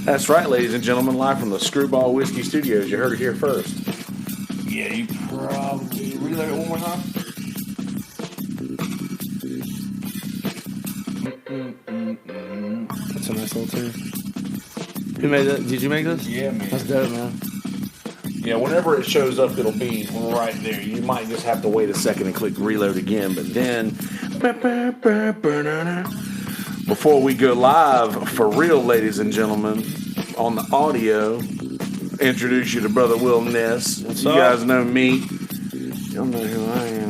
That's right, ladies and gentlemen, live from the Screwball Whiskey Studios. You heard it here first. Yeah, you probably reload it one more time. That's a nice little tune. Who made that? Did you make this? Yeah, man. That's dope, man. Yeah, whenever it shows up, it'll be right there. You might just have to wait a second and click reload again, but then before we go live for real, ladies and gentlemen, on the audio, introduce you to Brother Will Ness. What's you up? guys know me. Y'all know who I am.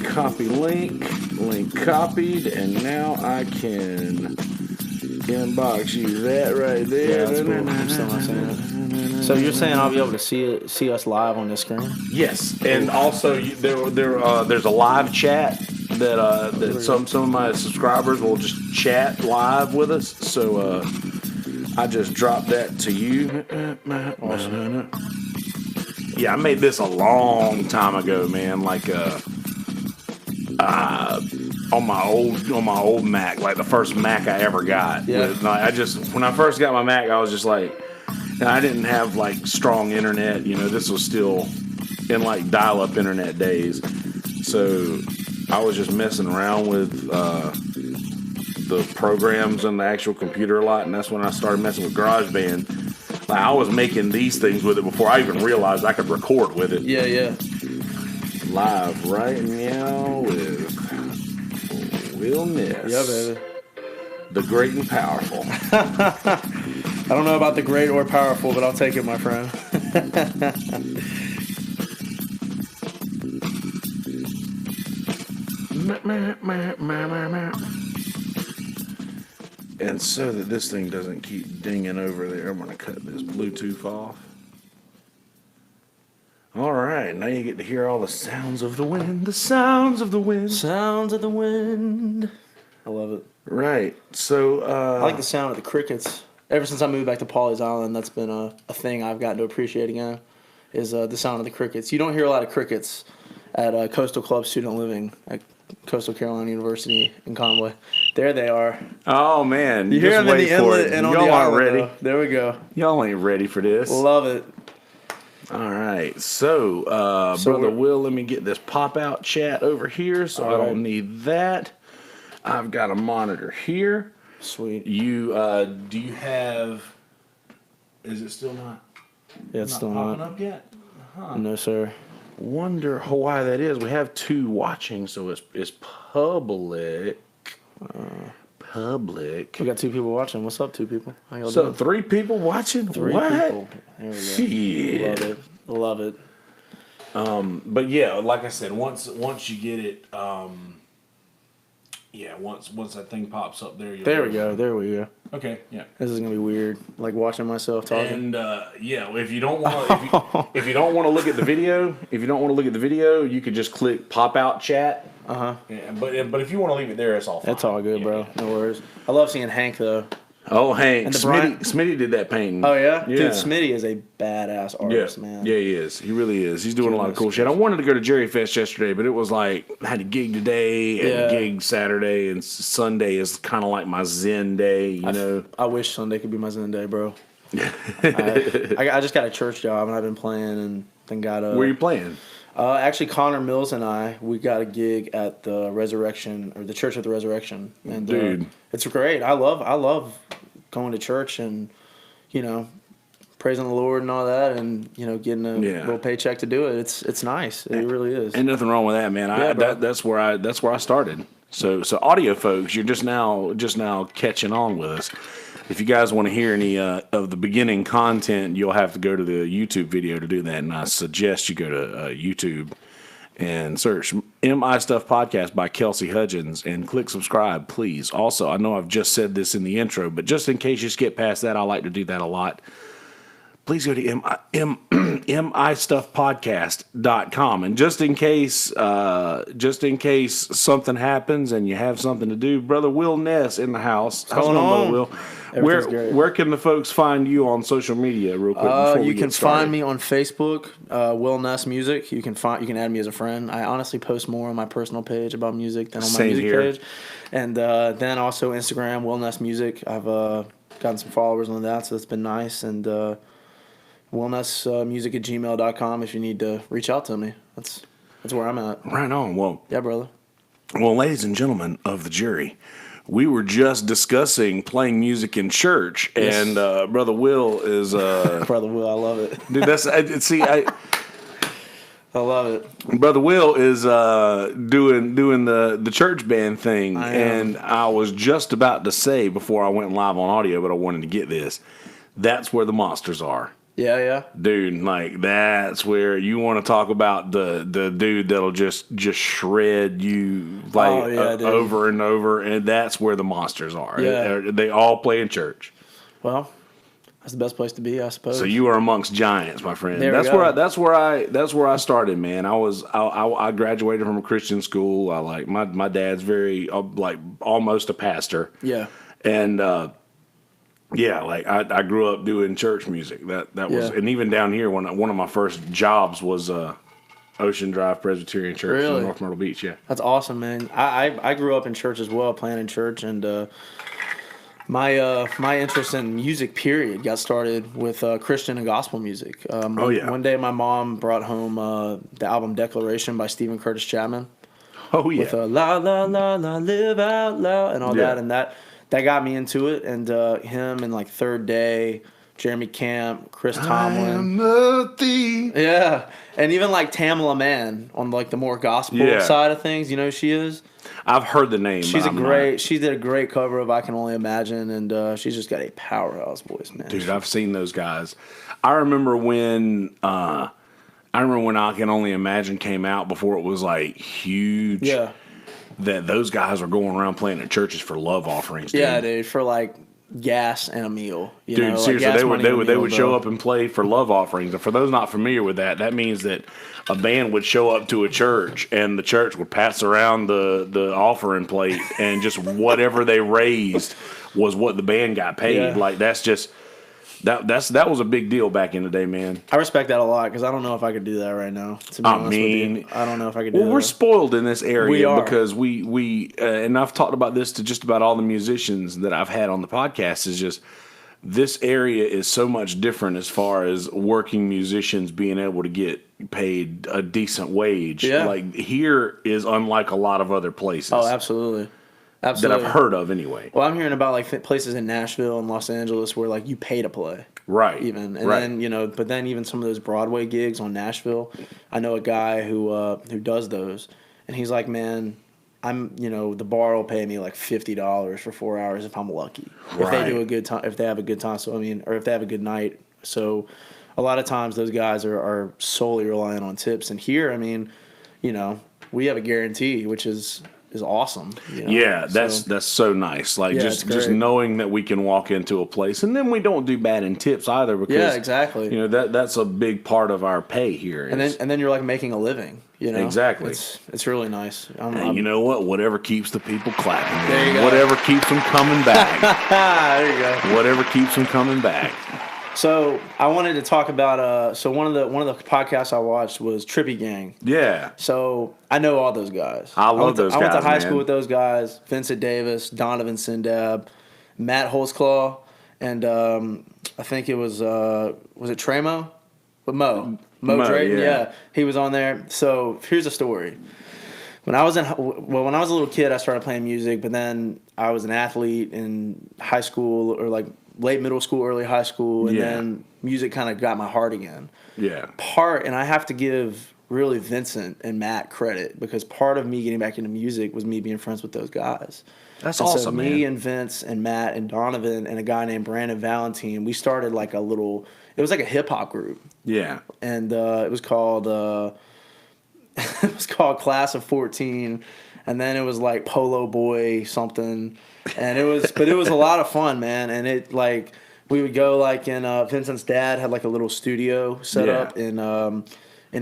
Copy link copied, and now I can inbox you that right there. Yeah, that's cool. I'm still not saying it. So you're saying I'll be able to see us live on this screen? Yes, and also there's a live chat that some of my subscribers will just chat live with us. So I just dropped that to you. Awesome. Yeah, I made this a long time ago, man. Like on my old Mac, like the first Mac I ever got. Yeah. When I first got my Mac, I was just like, and I didn't have like strong internet. You know, this was still in like dial-up internet days. So I was just messing around with the programs on the actual computer a lot, and that's when I started messing with GarageBand. Like, I was making these things with it before I even realized I could record with it. Yeah, yeah. Live right now with Will Ness. Yeah, baby. The great and powerful. I don't know about the great or powerful, but I'll take it, my friend. And so that this thing doesn't keep dinging over there, I'm going to cut this Bluetooth off. All right, now you get to hear all the sounds of the wind. The sounds of the wind. Sounds of the wind. I love it. Right. So I like the sound of the crickets. Ever since I moved back to Pawleys Island, that's been a thing I've gotten to appreciate again, is the sound of the crickets. You don't hear a lot of crickets at Coastal Club Student Living at Coastal Carolina University in Conway. There they are. Oh, man. You hear them in the inlet and on the Y'all aren't island. ready. Though. There we go. Y'all ain't ready for this. Love it. All right. So Brother Will, let me get this pop-out chat over here so I don't need that. I've got a monitor here. Sweet. You do you have? Is it still not? Yeah, it's still popping not up yet. Huh. No, sir. Wonder why that is. We have two watching, so it's public. Public. We got 2 people watching. What's up, 2 people? How y'all So doing? 3 people watching. 3 what? people. There we go. Shit. Love it. Love it. But yeah, like I said, once you get it, once that thing pops up there, There we go. There we go. Okay, yeah. This is gonna be weird. Like watching myself talking. And if you don't want if you don't want to look at the video, you could just click pop out chat. Yeah, but if you want to leave it there, it's all fine. That's all good, Yeah, bro. yeah. No worries. I love seeing Hank though. Oh, Hank. And the Smitty did that painting. Oh yeah, Yeah. Dude, Smitty is a badass artist, man. Yeah, he is. He really is. He's doing a lot of cool shit. I wanted to go to Jerry Fest yesterday, but it was like I had a gig today and a gig Saturday, and Sunday is kind of like my Zen day, you know. I wish Sunday could be my Zen day, bro. I just got a church job and I've been playing and then got a. Where are you playing? Actually, Connor Mills and we got a gig at the Resurrection or the Church of the Resurrection, and Dude, it's great. I love going to church and praising the Lord and all that, and getting a little paycheck to do it. It's nice. It really is. Ain't nothing wrong with that, man. That's where I started. So audio folks, you're just now catching on with us. If you guys want to hear any of the beginning content, you'll have to go to the YouTube video to do that. And I suggest you go to YouTube and search MI Stuff Podcast by Kelsey Hudgins and click subscribe, please. Also, I know I've just said this in the intro, but just in case you skip past that, I like to do that a lot. please go to mistuffpodcast.com. And just in case something happens and you have something to do, Brother Will Ness in the house. How's it going, Brother Will? Where can the folks find you on social media, real quick? You can find me on Facebook, Will Ness Music. You can add me as a friend. I honestly post more on my personal page about music than on my music page. And then also Instagram, Will Ness Music. I've gotten some followers on that, so that's been nice. And willnessmusic@gmail.com if you need to reach out to me. That's where I'm at. Right on. Well, yeah, brother. Well, ladies and gentlemen of the jury, we were just discussing playing music in church, and Brother Will is Brother Will, I love it, dude. I love it. Brother Will is doing the church band thing, and I was just about to say before I went live on audio, but I wanted to get this. That's where the monsters are. Yeah. Dude, like that's where you want to talk about the dude that'll just shred you over and over, and that's where the monsters are. Yeah. They all play in church. Well, that's the best place to be, I suppose. So you are amongst giants, my friend. There that's we go. That's where I started, man. I graduated from a Christian school. My dad's very almost a pastor. Yeah. And I grew up doing church music. That was, and even down here, one of my first jobs was Ocean Drive Presbyterian Church in North Myrtle Beach. Yeah, that's awesome, man. I grew up in church as well, playing in church, and my interest in music period got started with Christian and gospel music. One day, my mom brought home the album Declaration by Stephen Curtis Chapman. Oh yeah, with la la la la live out loud and all that, and that got me into it. And him and Third Day, Jeremy Camp, Chris Tomlin. I am a thief. Yeah, and even Tamala Mann on the more gospel side of things. You know who she is? I've heard the name. She did a great cover of I Can Only Imagine, and she's just got a powerhouse voice, man. Dude, I've seen those guys. I remember when I Can Only Imagine came out before it was huge. Yeah. That those guys were going around playing at churches for love offerings. Dude. Yeah, dude, for gas and a meal. Dude, seriously, they would show up and play for love offerings. And for those not familiar with that, that means that a band would show up to a church and the church would pass around the offering plate, and just whatever they raised was what the band got paid. Yeah. That's just that was a big deal back in the day, man. I respect that a lot because I don't know if I could do that right now. To be honest with you. I don't know if I could do that. Well, we're spoiled in this area we are. Because we and I've talked about this to just about all the musicians that I've had on the podcast, is just this area is so much different as far as working musicians being able to get paid a decent wage. Yeah. Here is unlike a lot of other places. Oh, absolutely. That I've heard of anyway. Well, I'm hearing about places in Nashville and Los Angeles where you pay to play. Right. Even. And then, but then even some of those Broadway gigs on Nashville, I know a guy who does those, and he's like, man, the bar will pay me $50 for 4 hours if I'm lucky. Right. If they do a good time, if they have a good time. So or if they have a good night. So a lot of times those guys are solely relying on tips. And here, we have a guarantee, which is awesome. Yeah, that's so nice. Just knowing that we can walk into a place, and then we don't do bad in tips either, because exactly. That's a big part of our pay here. And then you're making a living. Exactly. It's really nice. You know what? Whatever keeps the people clapping. There you go. Whatever keeps them coming back. There you go. Whatever keeps them coming back. So I wanted to talk about one of the podcasts I watched was Trippy Gang. Yeah. So I know all those guys. I love those guys. I went to high school with those guys: Vincent Davis, Donovan Sindab, Matt Holtzclaw, and I think it was it Tremo? But Mo Drayton. Yeah, he was on there. So here's a story. When I was a little kid, I started playing music, but then I was an athlete in high school or late middle school, early high school, and then music kind of got my heart again. Yeah. And I have to give really Vincent and Matt credit, because part of me getting back into music was me being friends with those guys. That's awesome, so me and Vince and Matt and Donovan and a guy named Brandon Valentine, we started it was like a hip hop group. Yeah. And it was called Class of 14, and then it was Polo Boy something. And it was a lot of fun, man. And we would go like in Vincent's dad had like a little studio set up in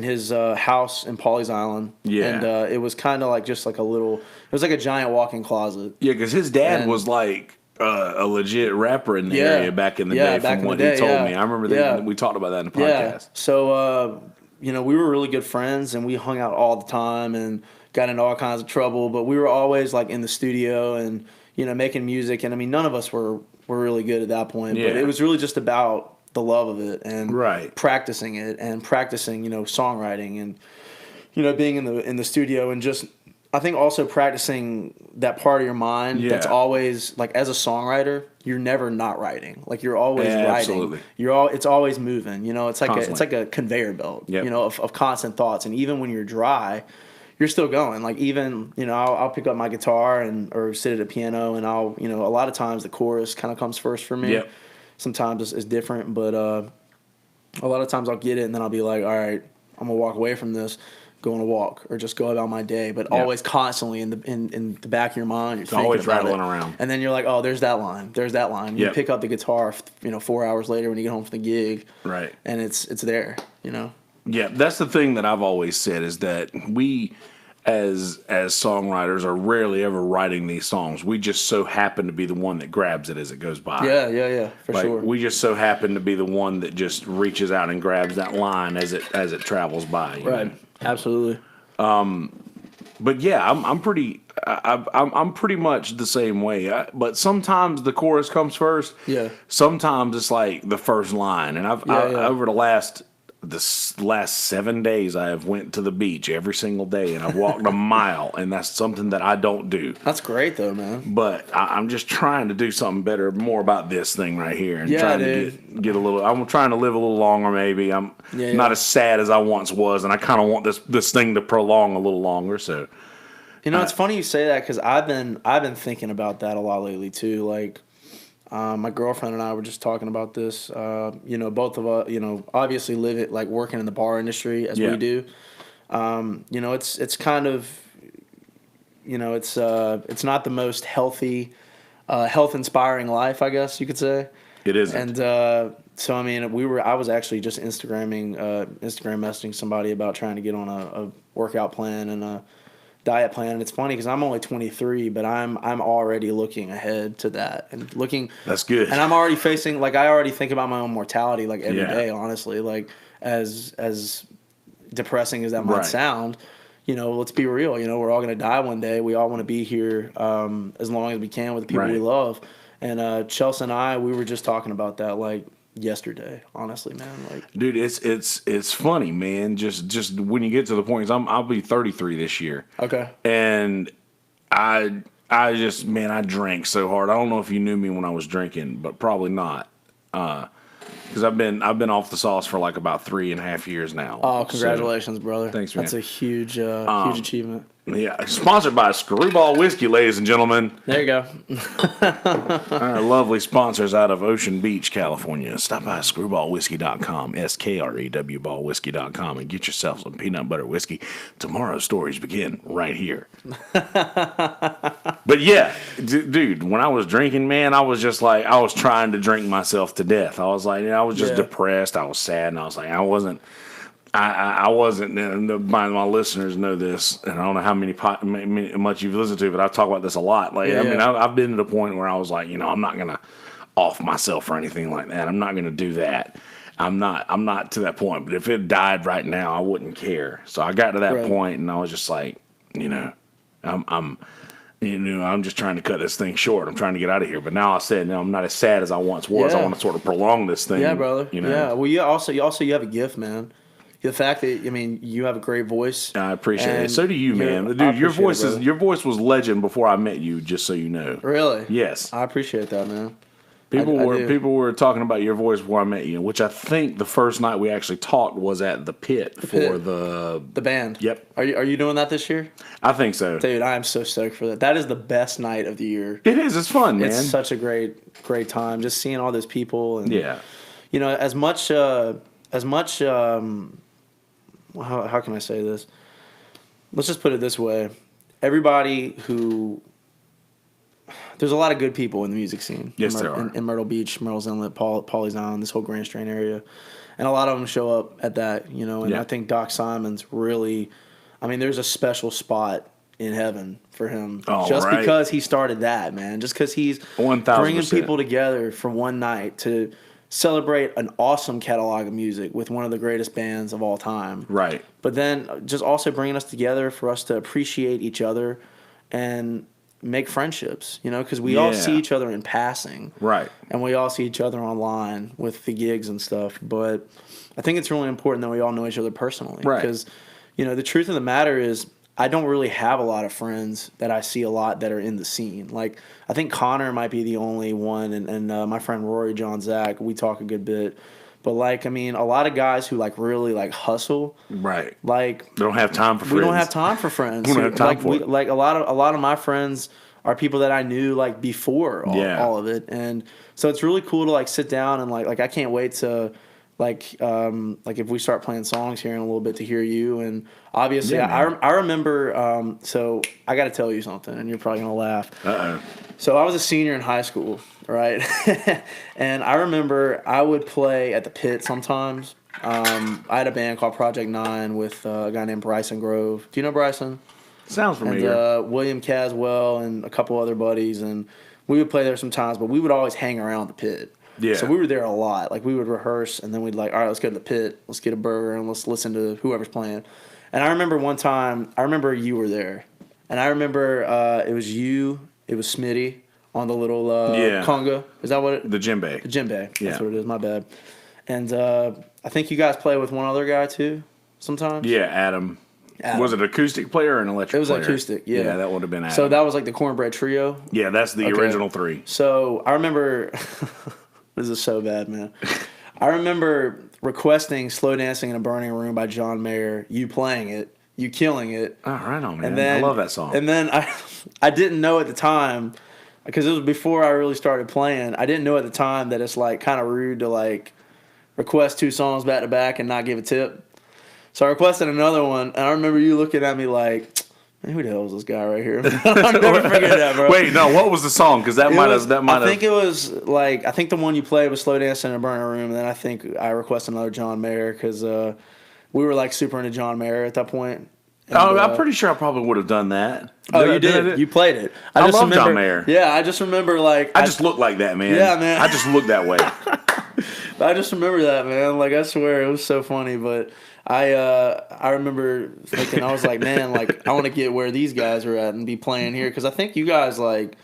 his house in Pawleys Island. Yeah. And it was kind of like just like a little, it was like a giant walk-in closet. Yeah, because his dad was like a legit rapper in the area back in the day from what he told me. I remember we talked about that in the podcast. Yeah. So, you know, we were really good friends and we hung out all the time and got into all kinds of trouble, but we were always like in the studio and, you know, making music. And I mean, none of us were really good at that point, but it was really just about the love of it and practicing it and practicing, you know, songwriting and, you know, being in the studio and just, I think also practicing that part of your mind that's always like as a songwriter, you're never not writing. Like you're always writing. Absolutely. It's always moving. You know, it's like a conveyor belt. You know, of constant thoughts. And even when you're dry, you're still going. Like even, you know, I'll pick up my guitar or sit at a piano and I'll, you know, a lot of times the chorus kind of comes first for me. Yep. Sometimes it's different, but a lot of times I'll get it and then I'll be like, all right, I'm gonna walk away from this. Go on a walk or just go about my day, but always constantly in the back of your mind, you're thinking always about rattling it. around. And then you're like, oh, there's that line. There's that line. You pick up the guitar, you know, 4 hours later when you get home from the gig, right? And it's there, you know. Yeah, that's the thing that I've always said is that we, as songwriters, are rarely ever writing these songs. We just so happen to be the one that grabs it as it goes by. Yeah, for sure. We just so happen to be the one that just reaches out and grabs that line as it travels by. You know? Absolutely. But yeah, I'm pretty much the same way. But sometimes the chorus comes first. Yeah. Sometimes it's like the first line, and I've over the last 7 days, I have went to the beach every single day, and I've walked a mile, and that's something that I don't do. That's great, though, man. But I'm just trying to do something better, more about this thing right here, and trying to get a little. I'm trying to live a little longer, maybe. I'm not as sad as I once was, and I kind of want this thing to prolong a little longer. So, you know, it's funny you say that because I've been thinking about that a lot lately too, like. My girlfriend and I were just talking about this. You know, both of us, you know, obviously live it like working in the bar industry as we do. You know, it's kind of, you know, it's not the most healthy, health inspiring life, I guess you could say. It isn't. And so I mean, I was actually just Instagram messaging somebody about trying to get on a workout plan and a diet plan, and it's funny because I'm only 23, but I'm already looking ahead to that and looking. That's good. And I'm already facing, like, I already think about my own mortality like every day. Honestly, like as depressing as that might sound, you know, let's be real. You know, we're all gonna die one day. We all want to be here as long as we can with the people we love. And Chelsea and I, we were just talking about that like yesterday, honestly, man. Like, dude, it's funny, man. Just when you get to the point, 'cause I'll be 33 this year. Okay. And I just, man, I drank so hard. I don't know if you knew me when I was drinking, but probably not. Because I've been off the sauce for like about 3.5 years now. Oh, congratulations, brother! Thanks, man. That's a huge achievement. Yeah, sponsored by Screwball Whiskey, ladies and gentlemen. There you go. Our lovely sponsors out of Ocean Beach, California. Stop by screwballwhiskey.com, SKREW-ballwhiskey.com, and get yourself some peanut butter whiskey. Tomorrow's stories begin right here. But yeah, dude, when I was drinking, man, I was just like, I was trying to drink myself to death. I was like, I was just depressed. I was sad, and I was like, I wasn't, and my listeners know this, and I don't know how much you've listened to, but I've talked about this a lot. Like, I mean, I've been to the point where I was like, I'm not gonna off myself or anything like that. I'm not gonna do that. I'm not to that point. But if it died right now, I wouldn't care. So I got to that point, and I was just like, I'm just trying to cut this thing short. I'm trying to get out of here. But now I said, no, I'm not as sad as I once was. I want to sort of prolong this thing. Yeah, brother. Yeah. Well, you have a gift, man. The fact that, I mean, you have a great voice. I appreciate it. So do you, man. Dude, your voice was legend before I met you, just so you know. Really? Yes. I appreciate that, man. People were talking about your voice before I met you, which I think the first night we actually talked was at the Pit for the band. Yep. Are you doing that this year? I think so. Dude, I am so stoked for that. That is the best night of the year. It is. It's fun, man. It's such a great time just seeing all those people and as much how can I say this? Let's just put it this way. Everybody who there's a lot of good people in the music scene. Yes, there are. In Myrtle Beach, Myrtle's Inlet, Pawleys Island, this whole Grand Strand area. And a lot of them show up at that, you know. And I think Doc Simon's really, I mean, there's a special spot in heaven for him. Just because he started that, man. Just because he's 1,000%. Bringing people together for one night to celebrate an awesome catalog of music with one of the greatest bands of all time. Right. But then just also bringing us together for us to appreciate each other and make friendships, you know, because we all see each other in passing. Right. And we all see each other online with the gigs and stuff. But I think it's really important that we all know each other personally. Right. Because, you know, the truth of the matter is I don't really have a lot of friends that I see a lot that are in the scene. Like, I think Connor might be the only one, and my friend Rory, John, Zach, we talk a good bit. But, like, I mean, a lot of guys who, like, really, like, hustle. Right. Like, they don't have time for friends. We don't have time for friends. We don't have time for it. Like, a lot of my friends are people that I knew, like, before all of it. And so it's really cool to, like, sit down and, like I can't wait to, like if we start playing songs here in a little bit to hear you. And obviously, I remember, so I got to tell you something, and you're probably going to laugh. Uh-oh. So I was a senior in high school, right? And I remember I would play at the Pit sometimes. I had a band called Project 9 with a guy named Bryson Grove. Do you know Bryson? Sounds familiar. And William Caswell and a couple other buddies. And we would play there sometimes, but we would always hang around the Pit. Yeah. So we were there a lot. Like, we would rehearse, and then we'd like, all right, let's go to the Pit. Let's get a burger, and let's listen to whoever's playing. And I remember one time, you were there. And I remember it was you, it was Smitty on the little conga. Is that what it is? The djembe. The djembe. Yeah. That's what it is, my bad. And I think you guys play with one other guy, too, sometimes? Yeah, Adam. Was it acoustic player or an electric player? It was acoustic, yeah. Yeah, that would have been Adam. So that was like the Cornbread Trio? Yeah, that's the original three. So I remember... This is so bad, man. I remember requesting Slow Dancing in a Burning Room by John Mayer, you playing it, you killing it. Oh, right on, man. And then, I love that song. And then I didn't know at the time, because it was before I really started playing, I didn't know at the time that it's like kind of rude to like request 2 songs back to back and not give a tip. So I requested another one, and I remember you looking at me like, man, who the hell is this guy right here? I'll never forget that, bro. Wait, no, what was the song? Because that might have. I think it was like, I think the one you played was Slow Dancing in a Burning Room, and then I think I requested another John Mayer because we were like super into John Mayer at that point. And, I'm pretty sure I probably would have done that. You did. You played it. I love John Mayer. Yeah, I just remember like I just look like that, man. Yeah, man. I just look that way. I just remember that, man. Like, I swear it was so funny, but I remember thinking, I was like, man, like, I want to get where these guys are at and be playing here, because I think you guys, like,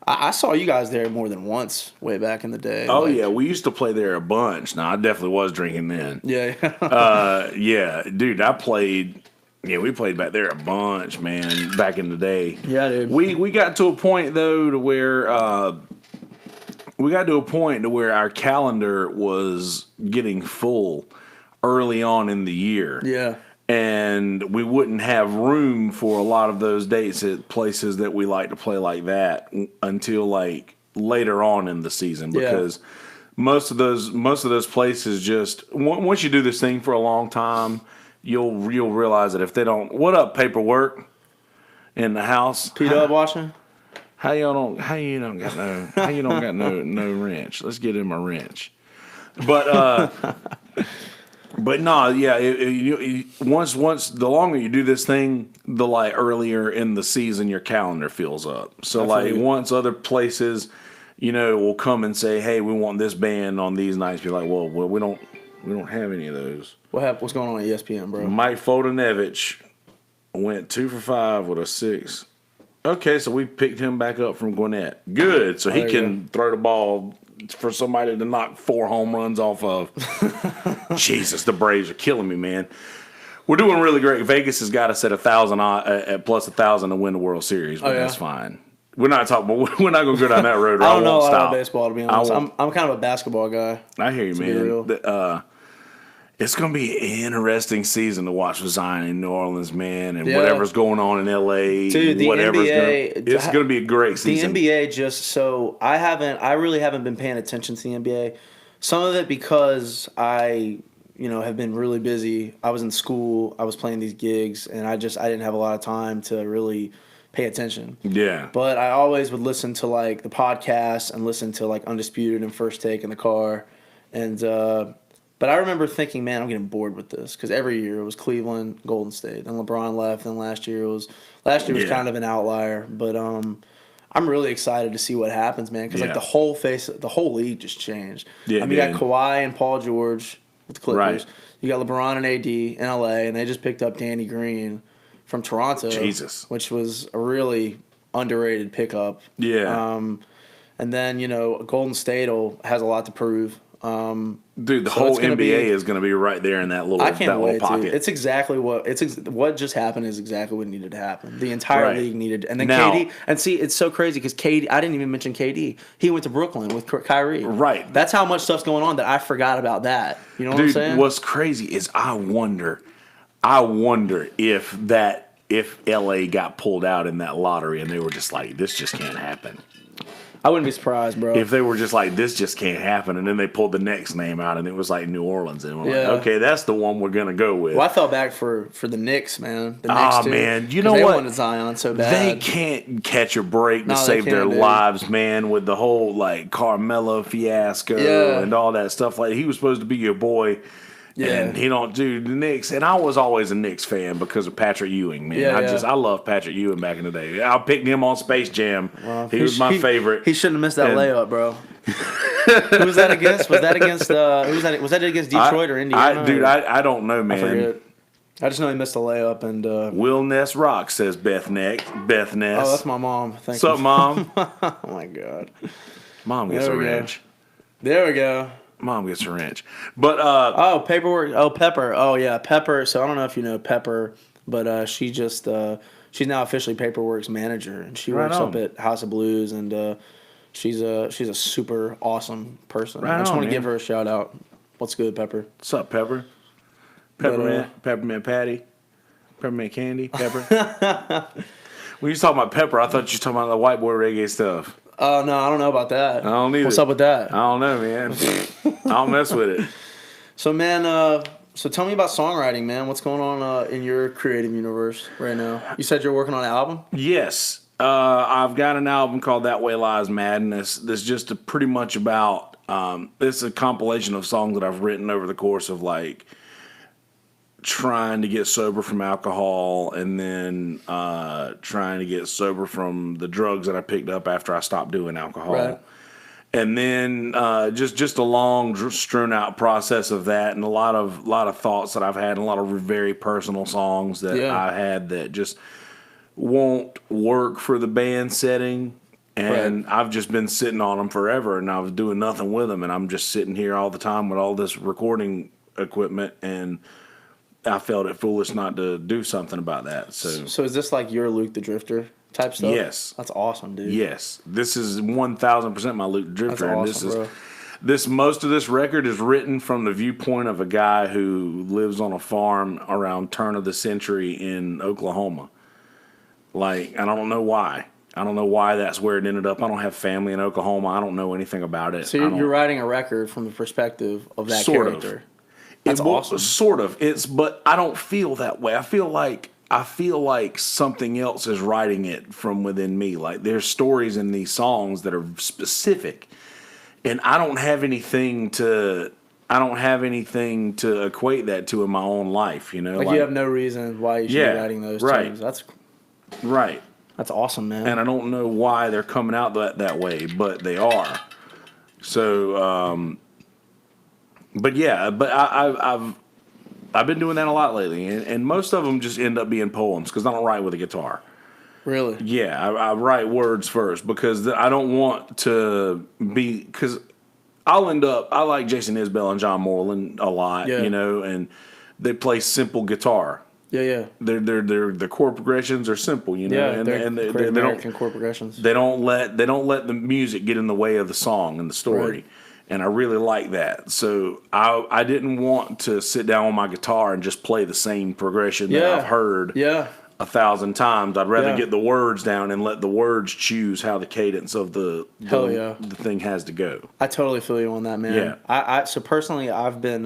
I saw you guys there more than once way back in the day. Oh, like, yeah, we used to play there a bunch. Now, I definitely was drinking then. Yeah. Yeah, dude, we played back there a bunch, man, back in the day. Yeah, dude. We got to a point, though, to where our calendar was getting full early on in the year. Yeah. And we wouldn't have room for a lot of those dates at places that we like to play like that until like later on in the season, because most of those places, just once you do this thing for a long time, you'll realize that if they don't, what up, Paperwork in the house, P-Dub watching? How you don't got no wrench? Let's get him a wrench. But no, yeah. Once the longer you do this thing, the like earlier in the season your calendar fills up. So like once other places, will come and say, hey, we want this band on these nights. Be like, well, we don't have any of those. What's going on at ESPN, bro? Mike Fodenevich went 2 for 5 with a 6. Okay, so we picked him back up from Gwinnett. Good, so he can throw the ball for somebody to knock 4 home runs off of. Jesus, the Braves are killing me, man. We're doing really great. Vegas has got us at 1,000 at plus 1,000 to win the World Series, but that's fine. We're not talking. We're not going to go down that road. I don't know a lot about baseball, to be honest. I'm kind of a basketball guy. I hear you, man. It's going to be an interesting season to watch with Zion in New Orleans, man, and whatever's going on in L.A. Dude, the NBA, it's going to be a great season. The NBA I really haven't been paying attention to the NBA. Some of it because I, have been really busy. I was in school, I was playing these gigs, and I didn't have a lot of time to really pay attention. Yeah. But I always would listen to like the podcast and listen to like Undisputed and First Take in the car, and but I remember thinking, man, I'm getting bored with this because every year it was Cleveland, Golden State, then LeBron left, then last year was kind of an outlier, but I'm really excited to see what happens, man, because like the whole league just changed. Yeah, I mean, you got Kawhi and Paul George with the Clippers. Right. You got LeBron and AD in LA, and they just picked up Danny Green from Toronto. Jesus. Which was a really underrated pickup. Yeah. And then, Golden State has a lot to prove. Dude, the whole NBA is going to be right there in that little, pocket. Dude. It's exactly what just happened is exactly what needed to happen. The entire league needed, and then KD. And see, it's so crazy because KD. I didn't even mention KD. He went to Brooklyn with Kyrie. Right. That's how much stuff's going on that I forgot about that. You know what I'm saying? What's crazy is I wonder if LA got pulled out in that lottery and they were just like, this just can't happen. I wouldn't be surprised, bro. If they were just like, this just can't happen, and then they pulled the next name out, and it was like New Orleans, and we're like, okay, that's the one we're gonna go with. Well, I felt bad for the Knicks, man. The Knicks too, man, you know what? They wanted Zion so bad. They can't catch a break to save their lives, man. With the whole like Carmelo fiasco and all that stuff. Like he was supposed to be your boy. Yeah. And he don't do the Knicks. And I was always a Knicks fan because of Patrick Ewing, man. I love Patrick Ewing back in the day. I picked him on Space Jam. Well, he was my favorite. He shouldn't have missed that layup, bro. Who was that against? Was that against Detroit or Indiana? I don't know, man. I forget. I just know he missed a layup and Will Ness rock, says Beth Ness. Oh, that's my mom. What's up, Mom? Oh my God. Mom gets a wrench. There we go. Mom gets a wrench. But paperwork. Oh, Pepper. Oh yeah, Pepper. So I don't know if you know Pepper, but she's now officially Paperwork's manager, and she works up at House of Blues, and she's a super awesome person. I just want to give her a shout out. What's good, Pepper? What's up, Pepper? Peppermint patty, peppermint candy, Pepper. When you was talking about Pepper, I thought you were talking about the white boy reggae stuff. Oh, no, I don't know about that. I don't either. What's up with that? I don't know, man. I don't mess with it. So, man, so tell me about songwriting, man. What's going on in your creative universe right now? You said you're working on an album? Yes. I've got an album called That Way Lies Madness that's just pretty much about, it's a compilation of songs that I've written over the course of, like, trying to get sober from alcohol and then trying to get sober from the drugs that I picked up after I stopped doing alcohol. Right. And then just a long, strewn out process of that, and a lot of thoughts that I've had, and a lot of very personal songs that I had that just won't work for the band setting. And I've just been sitting on them forever, and I was doing nothing with them, and I'm just sitting here all the time with all this recording equipment, and I felt it foolish not to do something about that. So is this like your Luke the Drifter type stuff? Yes. That's awesome, dude. Yes. This is 1,000% my Luke the Drifter. That's awesome, and most of this record is written from the viewpoint of a guy who lives on a farm around turn of the century in Oklahoma. Like, I don't know why. I don't know why that's where it ended up. I don't have family in Oklahoma. I don't know anything about it. So you're writing a record from the perspective of that character. That's awesome. Sort of. But I don't feel that way. I feel like something else is writing it from within me. Like there's stories in these songs that are specific, and I don't have anything to equate that to in my own life. You know, like you have no reason why you should be writing those tunes. That's right. That's awesome, man. And I don't know why they're coming out that way, but they are. So. But yeah, I've been doing that a lot lately, and most of them just end up being poems because I don't write with a guitar. Really? Yeah, I write words first because I don't want to be because I'll end up. I like Jason Isbell and John Moreland a lot, you know, and they play simple guitar. Yeah. Their chord progressions are simple, you know. Yeah, and they American chord progressions. They don't let the music get in the way of the song and the story. Right. And I really like that. So I didn't want to sit down on my guitar and just play the same progression that I've heard 1,000 times. I'd rather get the words down and let the words choose how the cadence of the thing has to go. I totally feel you on that, man. Yeah. So personally, I've been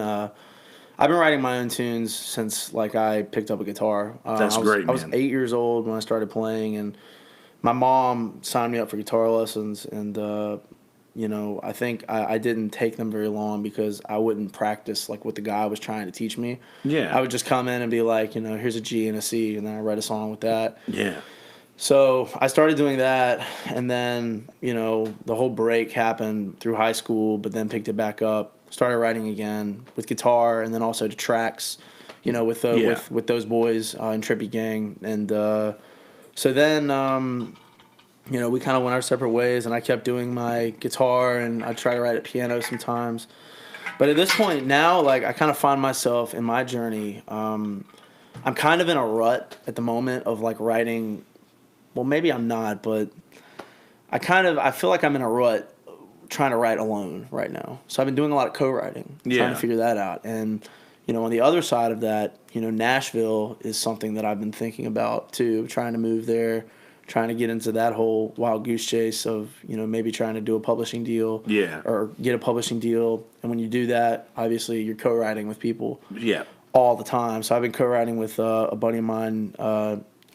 writing my own tunes since like I picked up a guitar. That's great, man. I was 8 years old when I started playing, and my mom signed me up for guitar lessons, and I think I didn't take them very long because I wouldn't practice like what the guy was trying to teach me. Yeah. I would just come in and be like, here's a G and a C, and then I write a song with that. Yeah. So I started doing that, and then, the whole break happened through high school, but then picked it back up, started writing again with guitar, and then also to tracks, with those boys in Trippy Gang. And so then, we kind of went our separate ways, and I kept doing my guitar, and I try to write at piano sometimes. But at this point now, like, I kind of find myself in my journey, I'm kind of in a rut at the moment of, like, writing. Well, maybe I'm not, but I feel like I'm in a rut trying to write alone right now. So I've been doing a lot of co-writing, trying to figure that out. And, on the other side of that, Nashville is something that I've been thinking about too, trying to move there, trying to get into that whole wild goose chase of, maybe trying to do a publishing deal or get a publishing deal. And when you do that, obviously you're co-writing with people all the time. So I've been co-writing with a buddy of mine,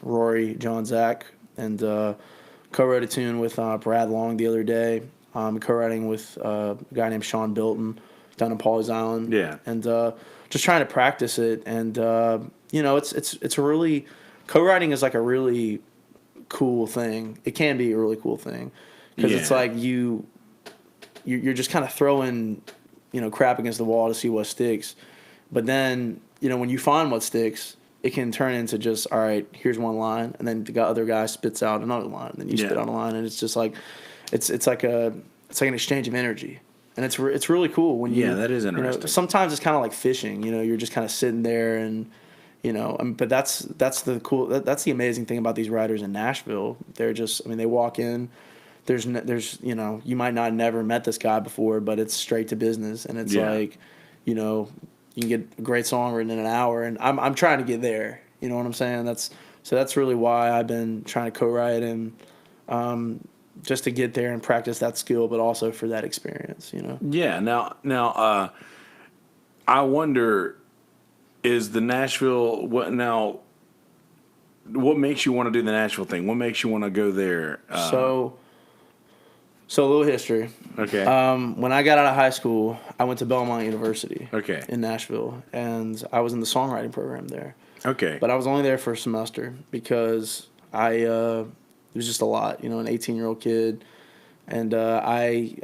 Rory John Zach, and co-wrote a tune with Brad Long the other day. Co-writing with a guy named Sean Bilton down in Pawleys Island. Yeah. And just trying to practice it. And, it's a really... Co-writing is like a really cool thing. It can be a really cool thing. Because it's like you're just kind of throwing, crap against the wall to see what sticks. But then, when you find what sticks... it can turn into just, all right, here's one line, and then the other guy spits out another line, and then you spit out a line, and it's just like, it's like an exchange of energy, and it's really cool when you. Yeah, that is interesting. Sometimes it's kind of like fishing, you're just kind of sitting there, and but that's the amazing thing about these writers in Nashville. They're just, they walk in, there's you might not have never met this guy before, but it's straight to business, and it's like, you can get a great song written in an hour, and I'm trying to get there. You know what I'm saying? That's really why I've been trying to co-write, and just to get there and practice that skill, but also for that experience. Yeah. Now, I wonder, is the Nashville what makes you want to do the Nashville thing? What makes you want to go there? So a little history. Okay. When I got out of high school, I went to Belmont University. Okay. In Nashville, and I was in the songwriting program there. Okay. But I was only there for a semester because it was just a lot, an 18-year-old kid, and I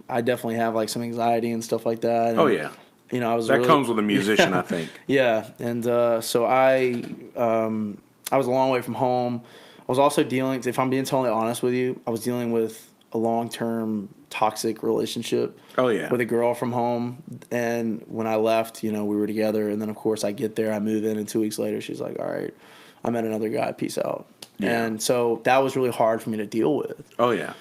definitely have like some anxiety and stuff like that. And, oh yeah. I was that comes with a musician, I think. Yeah, and so I was a long way from home. I was also dealing, if I'm being totally honest with you, I was dealing with a long-term toxic relationship with a girl from home. And when I left, we were together. And then, of course, I get there, I move in, and 2 weeks later, she's like, all right, I met another guy, peace out. Yeah. And so that was really hard for me to deal with. Oh, yeah.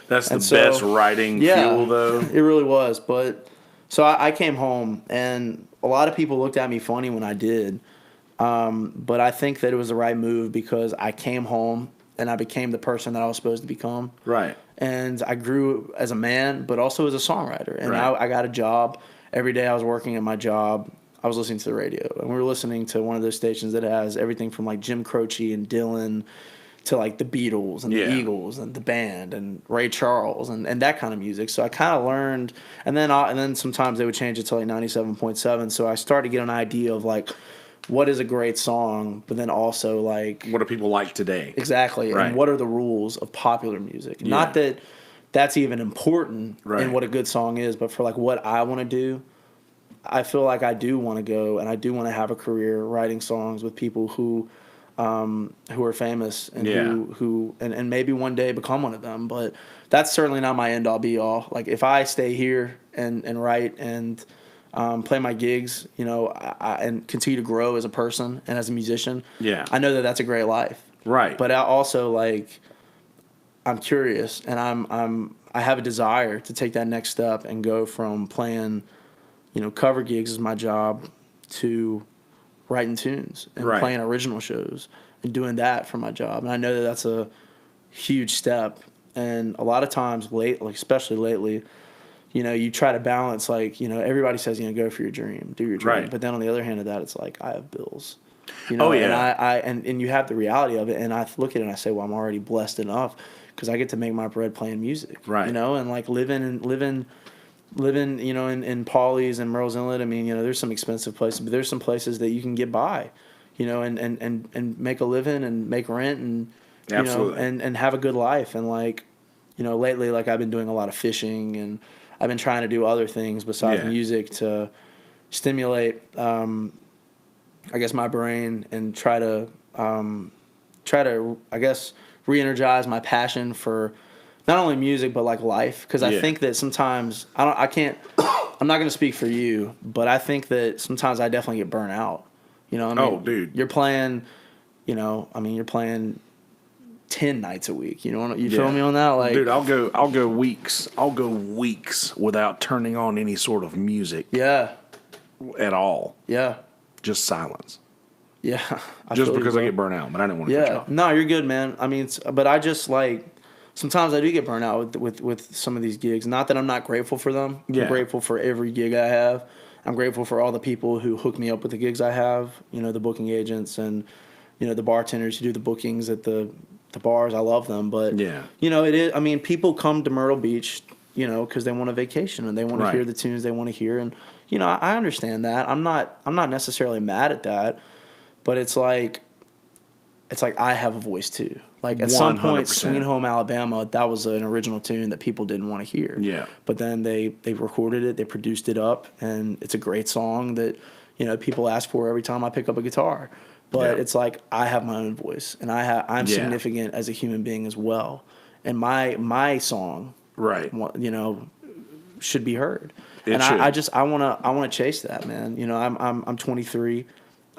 That's the best writing fuel, though. It really was. But so I came home, and a lot of people looked at me funny when I did. But I think that it was the right move because I came home, and I became the person that I was supposed to become. Right. And I grew as a man, but also as a songwriter. And I got a job. Every day I was working at my job, I was listening to the radio. And we were listening to one of those stations that has everything from like Jim Croce and Dylan to like the Beatles and the Eagles and the band and Ray Charles and that kind of music. So I kind of learned. And then sometimes they would change it to like 97.7. So I started to get an idea of like, what is a great song, but then also like... what do people like today? Exactly. Right. And what are the rules of popular music? Yeah. Not that that's even important in what a good song is, but for like what I want to do, I feel like I do want to go and I do want to have a career writing songs with people who are famous and who maybe one day become one of them. But that's certainly not my end all be all. Like if I stay here and write and... play my gigs, and continue to grow as a person and as a musician. Yeah, I know that that's a great life. Right. But I also I'm curious, and I have a desire to take that next step and go from playing, cover gigs as my job to writing tunes and playing original shows and doing that for my job. And I know that that's a huge step. And a lot of times especially lately. You try to balance, everybody says, go for your dream, do your dream. Right. But then on the other hand of that, it's like, I have bills. You know, Oh, yeah. and you have the reality of it, and I look at it and I say, well, I'm already blessed enough because I get to make my bread playing music, Right. you know, and like living, you know, in Pawleys and Merle's Inlet. I mean, you know, there's some expensive places, but there's some places that you can get by, you know, and make a living and make rent and, you Absolutely. know, and have a good life. And like, you know, lately, like I've been doing a lot of fishing and I've been trying to do other things besides Yeah. music to stimulate, I guess, my brain and try to, I guess, re-energize my passion for not only music but like life. Because I Yeah. think that sometimes I'm not going to speak for you, but I think that sometimes I definitely get burnt out. You know, what I mean, Oh, dude. you're playing, you know, I mean, you're playing 10 nights a week. You know, you feel me on that? Like, dude, I'll go weeks. I'll go weeks without turning on any sort of music yeah, at all. yeah, Just silence. yeah. Just because I bro. get burnt out, but I didn't want to cut you Yeah, off. no, you're good, man. I mean, but I just like sometimes I do get burnt out with some of these gigs. Not that I'm not grateful for them. Yeah. I'm grateful for every gig I have. I'm grateful for all the people who hook me up with the gigs I have. You know, the booking agents and you know the bartenders who do the bookings at the bars. I love them, but Yeah. you know, it is. I mean, people come to Myrtle Beach, you know, because they want a vacation and they want to Right. hear the tunes they want to hear, and you know, I understand that. I'm not necessarily mad at that, but it's like I have a voice too. Like at some point, 100%. Sweet Home Alabama, that was an original tune that people didn't want to hear. Yeah. But then they recorded it, they produced it up, and it's a great song that, you know, people ask for every time I pick up a guitar. But Yeah. it's like I have my own voice, and I'm Yeah. significant as a human being as well. And my song, Right. you know, should be heard. It And should. I wanna chase that, man. You know, I'm 23.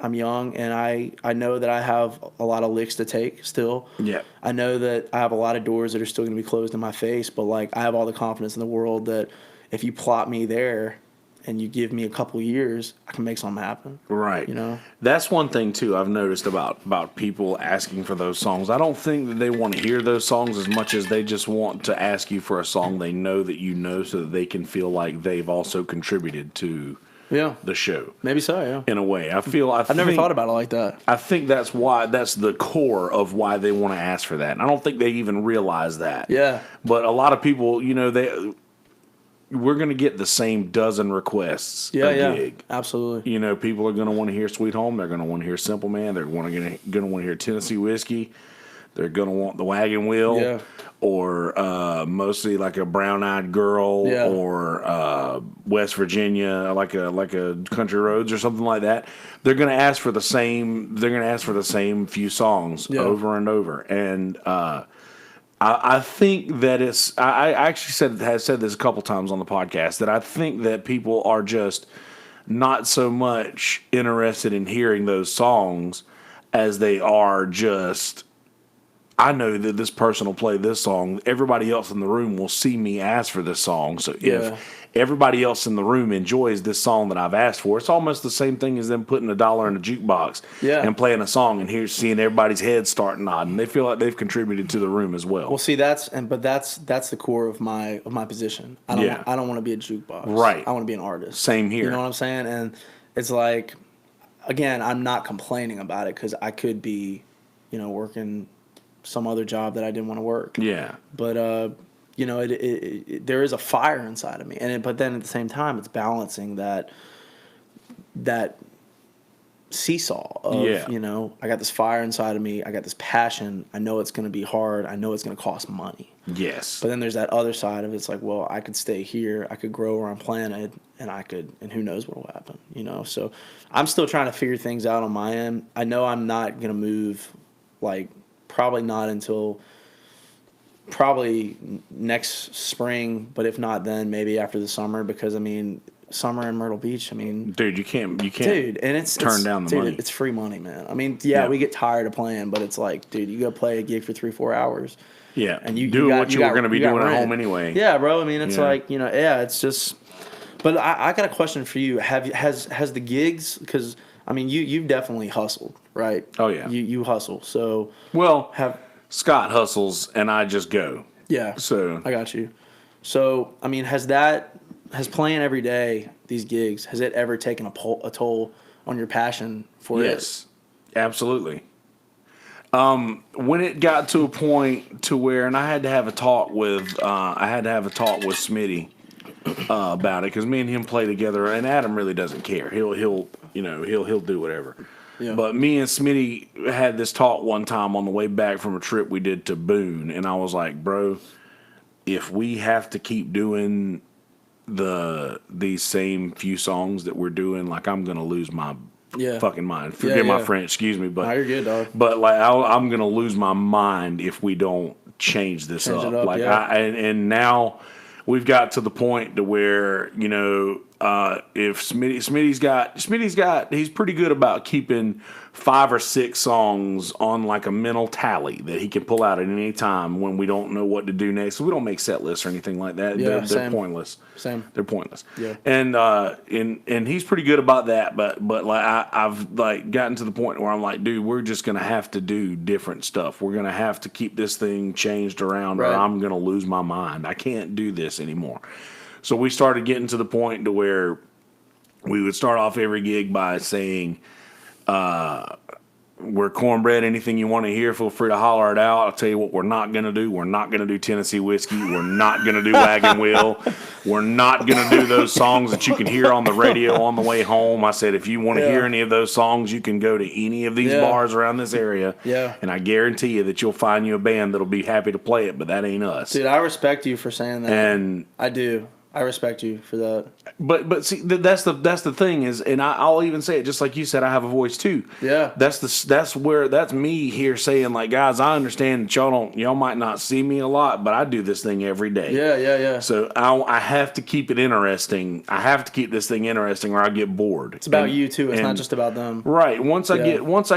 I'm young, and I know that I have a lot of licks to take still. Yeah. I know that I have a lot of doors that are still going to be closed in my face, but like I have all the confidence in the world that if you plot me there and you give me a couple years, I can make something happen. Right. You know? That's one thing too I've noticed about people asking for those songs. I don't think that they want to hear those songs as much as they just want to ask you for a song they know that you know so that they can feel like they've also contributed to Yeah. the show. Maybe so, yeah. In a way. I've never thought about it like that. I think that's the core of why they want to ask for that. And I don't think they even realize that. Yeah. But a lot of people, you know, we're going to get the same dozen requests a gig. Absolutely. You know, people are going to want to hear Sweet Home. They're going to want to hear Simple Man. They're going to want to hear Tennessee Whiskey. They're going to want the Wagon Wheel. Yeah. Or mostly like a Brown Eyed Girl. Yeah. Or West Virginia, like a Country Roads or something like that. They're going to ask for the same. They're going to ask for the same few songs over and over. And I think that it's. I actually have said this a couple times on the podcast that I think that people are just not so much interested in hearing those songs as they are just. I know that this person will play this song. Everybody else in the room will see me ask for this song. So if everybody else in the room enjoys this song that I've asked for, it's almost the same thing as them putting $1 in a jukebox and playing a song and seeing everybody's head start nodding. They feel like they've contributed to the room as well. Well, see, that's the core of my position. I don't want to be a jukebox. Right. I want to be an artist. Same here. You know what I'm saying? And it's like, again, I'm not complaining about it because I could be, you know, working some other job that I didn't want to work. Yeah. But you know, there is a fire inside of me, but then at the same time, it's balancing that seesaw of you know, I got this fire inside of me, I got this passion. I know it's going to be hard. I know it's going to cost money. Yes. But then there's that other side of it. It's like, well, I could stay here, I could grow where I'm planted, and who knows what will happen. You know, so I'm still trying to figure things out on my end. I know I'm not going to move like. Probably not until next spring, but if not then, maybe after the summer, because I mean, summer in Myrtle Beach, I mean, dude, you can't dude, and it's turn down the money. It's free money, man. I mean, we get tired of playing, but it's like, dude, you go play a gig for 3-4 hours. Yeah, And you do what you were going to be doing rent. at home anyway. Yeah, bro. I mean, it's like, you know, it's just. But I got a question for you. Has the gigs? Because I mean, you've definitely hustled, right? Oh yeah, you hustle. So Scott hustles and I just go. Yeah. So I got you. So I mean, has playing every day these gigs, has it ever taken a toll on your passion for it? Yes. Absolutely. When it got to a point to where, and I had to have a talk with Smitty about it, because me and him play together, and Adam really doesn't care. He'll do whatever. Yeah. But me and Smitty had this talk one time on the way back from a trip we did to Boone, and I was like, bro, if we have to keep doing these same few songs that we're doing, like, I'm gonna lose my fucking mind. Forgive my French, excuse me, but you're good, dog. But like, I'm gonna lose my mind if we don't change this up. Like, and now we've got to the point to where, you know, if he's pretty good about keeping 5 or 6 songs on like a mental tally that he can pull out at any time when we don't know what to do next. So we don't make set lists or anything like that. They're pointless. They're pointless. Yeah. And he's pretty good about that. But like, I've like gotten to the point where I'm like, dude, we're just gonna have to do different stuff. We're gonna have to keep this thing changed around, or I'm gonna lose my mind. I can't do this anymore. So we started getting to the point to where we would start off every gig by saying, we're cornbread. Anything you want to hear, feel free to holler it out. I'll tell you what we're not going to do. We're not going to do Tennessee Whiskey. We're not going to do Wagon Wheel. We're not going to do those songs that you can hear on the radio on the way home. I said, if you want to hear any of those songs, you can go to any of these bars around this area. Yeah. And I guarantee you that you'll find you a band that'll be happy to play it, but that ain't us. Dude, I respect you for saying that. And I do. I respect you for that. But see, that's the thing is, and I'll even say it just like you said. I have a voice too. Yeah. That's me here saying, like, guys, I understand that y'all might not see me a lot, but I do this thing every day. Yeah. So I have to keep it interesting. I have to keep this thing interesting, or I get bored. It's about you too. It's not just about them. Right. Once I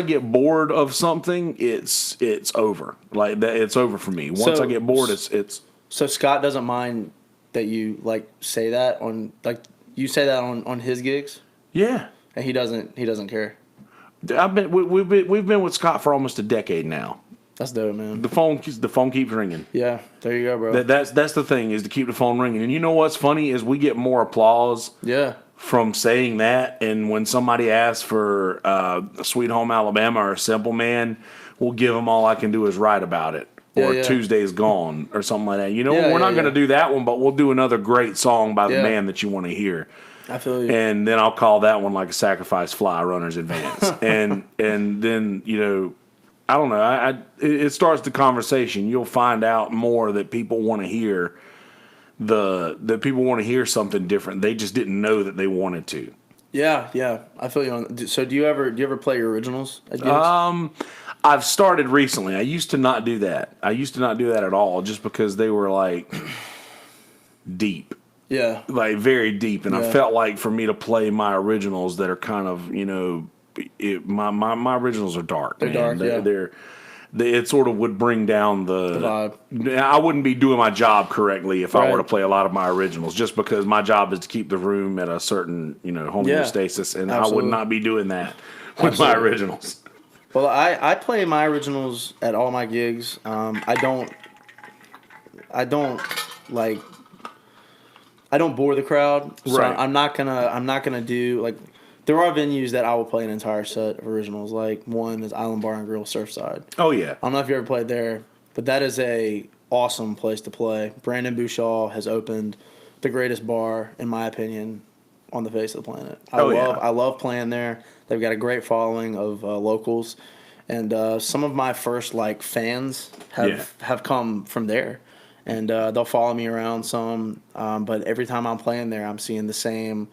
get bored of something, it's over. Like that, it's over for me. Once I get bored, it's. So Scott doesn't mind that you like say that on you say that on his gigs? Yeah. And he doesn't care. We've been with Scott for almost a decade now. That's dope, man. The phone keeps ringing. Yeah, there you go, bro. That's the thing, is to keep the phone ringing. And you know what's funny is we get more applause from saying that, and when somebody asks for Sweet Home Alabama or Simple Man, we'll give them All I Can Do Is Write About It. Or Tuesday's Gone, or something like that. You know, we're not going to do that one, but we'll do another great song by the band that you want to hear. I feel you. And then I'll call that one like a Sacrifice Fly Runner's Advance. and then, you know, I don't know. It starts the conversation. You'll find out more that people want to hear that people want to hear something different. They just didn't know that they wanted to. Yeah. I feel you on. So do you ever play your originals at gigs? I've started recently. I used to not do that. At all, just because they were like deep. Yeah. Like very deep. And I felt like for me to play my originals that are kind of, you know, my originals are dark. They're dark, it sort of would bring down the vibe. I wouldn't be doing my job correctly if I were to play a lot of my originals, just because my job is to keep the room at a certain, you know, homeostasis, and I would not be doing that with my originals. Well, I play my originals at all my gigs. I don't bore the crowd. So right. I'm not gonna do like. There are venues that I will play an entire set of originals. Like one is Island Bar and Grill Surfside. Oh yeah. I don't know if you ever played there, but that is a awesome place to play. Brandon Bouchard has opened the greatest bar, in my opinion, on the face of the planet. I love playing there. They've got a great following of locals, and some of my first like fans have come from there, and they'll follow me around some. But every time I'm playing there, I'm seeing the same,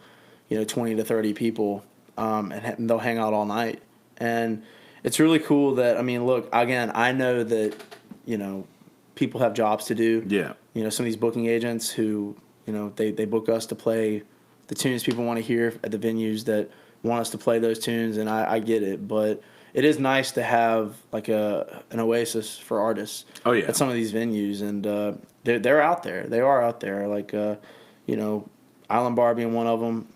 20 to 30 people, and they'll hang out all night. And it's really cool that, I mean, look, again, I know that, people have jobs to do. Yeah. Some of these booking agents who, they book us to play the tunes people want to hear at the venues that want us to play those tunes, and I get it. But it is nice to have like an oasis for artists at some of these venues, and they're out there. They are out there, like, Island Bar being one of them.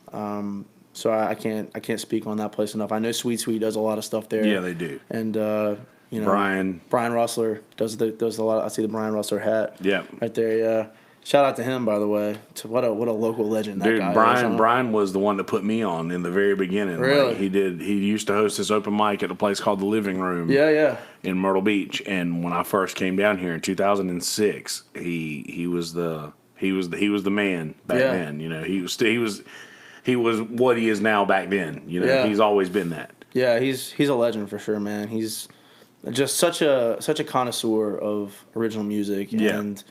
So I can't speak on that place enough. I know Sweet Sweet does a lot of stuff there. Yeah, they do. And Brian Russler does a lot. I see the Brian Russler hat. Yeah. Right there. Yeah. Shout out to him, by the way. To what a local legend that Dude, guy is. Huh? Brian was the one that put me on in the very beginning. Really? Like, he used to host this open mic at a place called the Living Room. Yeah. In Myrtle Beach, and when I first came down here in 2006, he was the man back then. You know, he was what he is now back then. You know, he's always been that. Yeah, he's a legend for sure, man. He's just such a connoisseur of original music, and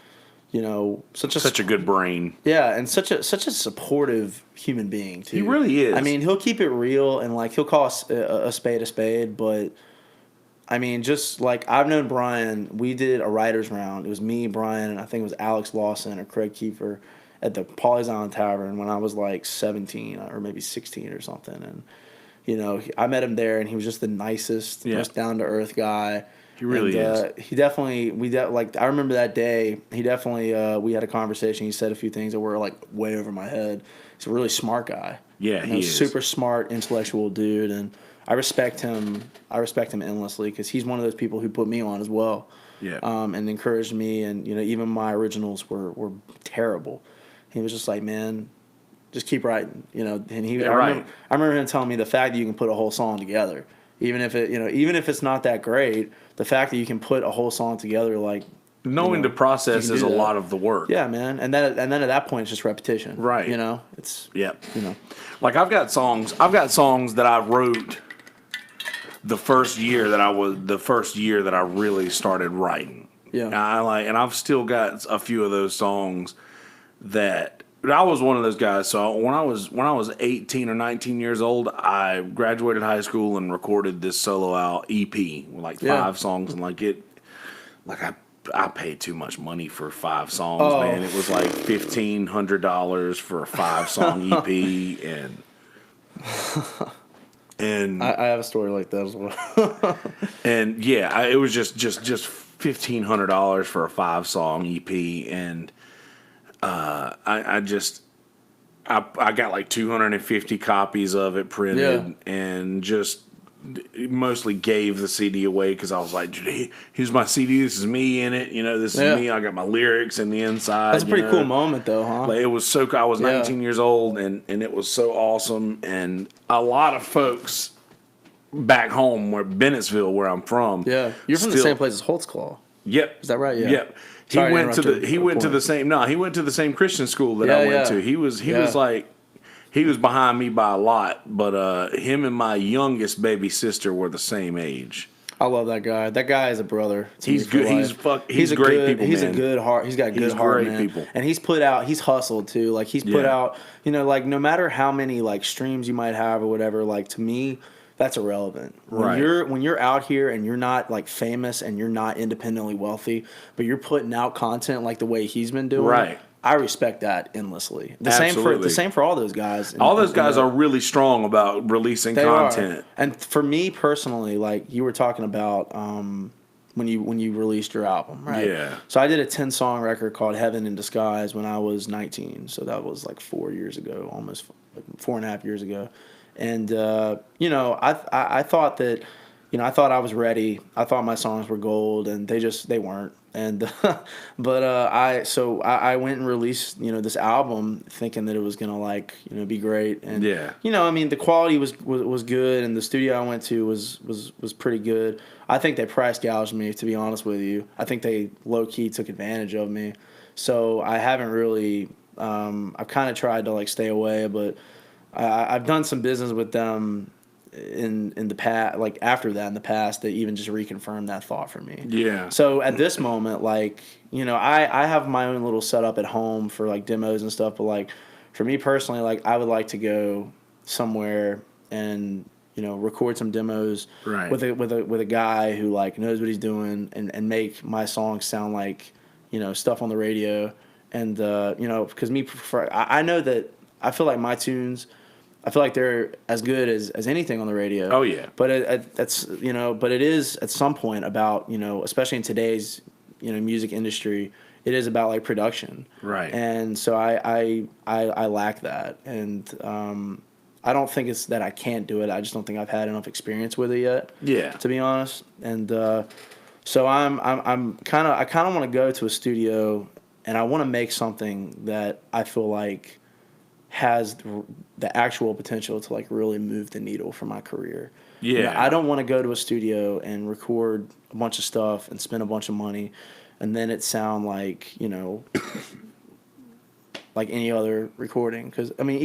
you know, such a good brain. Yeah, and such a supportive human being too. He really is. I mean, he'll keep it real, and like he'll call a spade, but I mean, just like I've known Brian, we did a writers round. It was me, Brian, and I think it was Alex Lawson or Craig Kiefer at the Polly's Island Tavern when I was like 17 or maybe 16 or something, and you know, I met him there, and he was just the nicest, most down to earth guy. He really is. He definitely, I remember that day. He definitely, we had a conversation. He said a few things that were like way over my head. He's a really smart guy. Yeah, he is. Super smart, intellectual dude, and I respect him. I respect him endlessly because he's one of those people who put me on as well. Yeah. And encouraged me, and you know, even my originals were terrible. He was just like, man, just keep writing, you know. And I remember him telling me the fact that you can put a whole song together, even if it's not that great, the fact that you can put a whole song together, like knowing the process is a lot of the work. Yeah, man. And then at that point, it's just repetition, right? You know, it's you know, like I've got songs that I wrote the first year that I really started writing. Yeah, and I've still got a few of those songs that. I was one of those guys. So when I was 18 or 19 years old, I graduated high school and recorded this solo out EP with like 5 songs, and I paid too much money for 5 songs, man. It was like $1,500 for a 5-song EP, and I have a story like that as well. And yeah, it was just $1,500 for a 5-song EP, and I got like 250 copies of it printed, and just mostly gave the CD away because I was like, here's my CD. This is me in it. You know, this is me. I got my lyrics in the inside. That's a pretty cool moment, though, huh? Like, it was so. I was 19 years old, and it was so awesome. And a lot of folks back home, Bennettsville, where I'm from. Yeah, you're from the same place as Holtzclaw. Yep. Is that right? Yeah. Yep. He went to the same Christian school that I went to. He was behind me by a lot, but him and my youngest baby sister were the same age. I love that guy. That guy is a brother. He's good. He's great people. He's man. a good heart. He's got good heart, great man. people. And he's hustled too. Like he's put out, you know, like no matter how many like streams you might have or whatever, like to me, that's irrelevant. When you're out here and you're not like famous and you're not independently wealthy, but you're putting out content like the way he's been doing. Right. I respect that endlessly. The same for all those guys. All those guys are really strong about releasing content. And for me personally, like you were talking about when you released your album, right? Yeah. So I did a 10-song record called Heaven in Disguise when I was 19. So that was like 4 years ago, almost 4.5 years ago. And you know, I thought that, you know, I thought I was ready. I thought my songs were gold, and they weren't. And but I went and released, you know, this album thinking that it was gonna like, you know, be great. And you know, I mean, the quality was good, and the studio I went to was pretty good. I think they price gouged me, to be honest with you. I think they low key took advantage of me. So I haven't really. I've kind of tried to like stay away, but I've done some business with them in the past, like after that in the past, that even just reconfirmed that thought for me. Yeah. So at this moment, like, you know, I have my own little setup at home for like demos and stuff, but like for me personally, like I would like to go somewhere and, you know, record some demos with a guy who like knows what he's doing, and make my songs sound like, you know, stuff on the radio. And you know, because I know that I feel like my tunes, I feel like they're as good as anything on the radio. Oh yeah. But that's, you know, but it is at some point about, you know, especially in today's, you know, music industry, it is about like production. Right. And so I lack that, and I don't think it's that I can't do it. I just don't think I've had enough experience with it yet. Yeah. To be honest, and so I kind of want to go to a studio I want to make something that I feel like has the actual potential to like really move the needle for my career. Yeah. You know, I don't want to go to a studio and record a bunch of stuff and spend a bunch of money and then it sound like, you know, like any other recording. Because, I mean,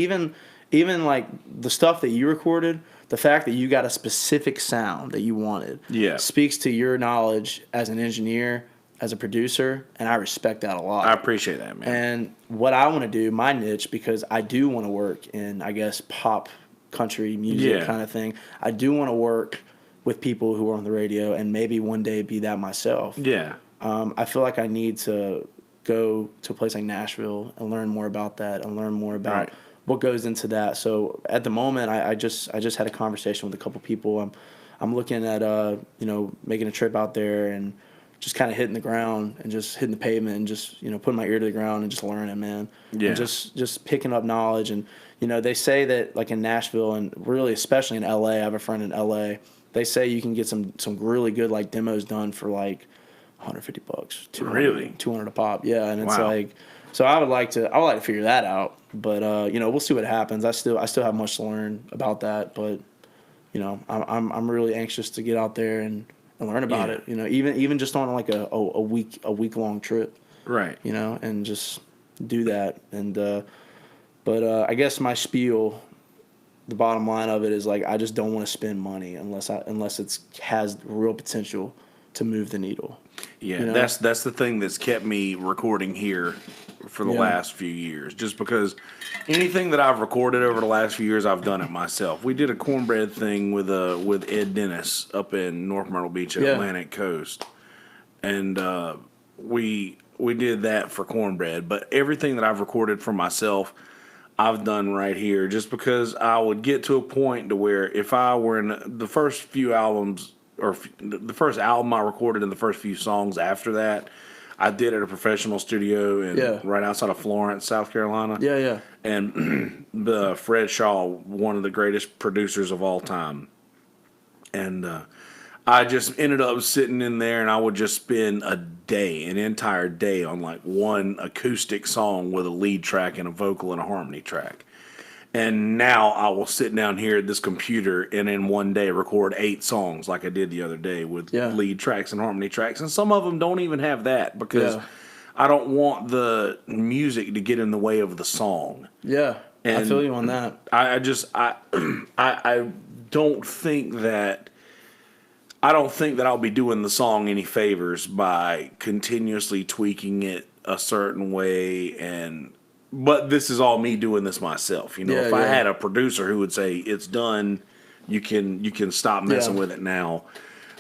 even like the stuff that you recorded, the fact that you got a specific sound that you wanted speaks to your knowledge as an engineer, as a producer, and I respect that a lot. I appreciate that, man. And what I want to do, my niche, because I do want to work in, I guess, pop country music kind of thing. I do want to work with people who are on the radio and maybe one day be that myself. Yeah. I feel like I need to go to a place like Nashville and learn more about that and learn more about what goes into that. So at the moment, I just had a conversation with a couple people. I'm looking at you know, making a trip out there and just kind of hitting the ground and just hitting the pavement and just, you know, putting my ear to the ground and just learning, man. Yeah. And just picking up knowledge. And, you know, they say that like in Nashville and really especially in LA, I have a friend in LA, they say you can get some really good like demos done for like $150, $200 a pop. Yeah. And it's like, so I would like to figure that out, but you know, we'll see what happens. I still have much to learn about that, but you know, I'm really anxious to get out there and learn about it. You know, even just on like a week long trip. Right. You know, and just do that. And but I guess my spiel, the bottom line of it is like I just don't want to spend money unless it has real potential to move the needle. Yeah, you know? that's the thing that's kept me recording here for the last few years. Just because anything that I've recorded over the last few years, I've done it myself. We did a cornbread thing with Ed Dennis up in North Myrtle Beach, Atlantic Coast, and we did that for cornbread. But everything that I've recorded for myself, I've done right here. Just because I would get to a point to where if I were in the first few albums. Or the first album I recorded and the first few songs after that, I did at a professional studio right outside of Florence, South Carolina. Yeah, yeah. And the Fred Shaw, one of the greatest producers of all time. And I just ended up sitting in there and I would just spend an entire day on like one acoustic song with a lead track and a vocal and a harmony track. And now I will sit down here at this computer and in one day record 8 songs like I did the other day with lead tracks and harmony tracks. And some of them don't even have that because I don't want the music to get in the way of the song. Yeah, and I feel you on that. I don't think that I'll be doing the song any favors by continuously tweaking it a certain way But this is all me doing this myself. You know, if I had a producer who would say it's done, you can stop messing with it now,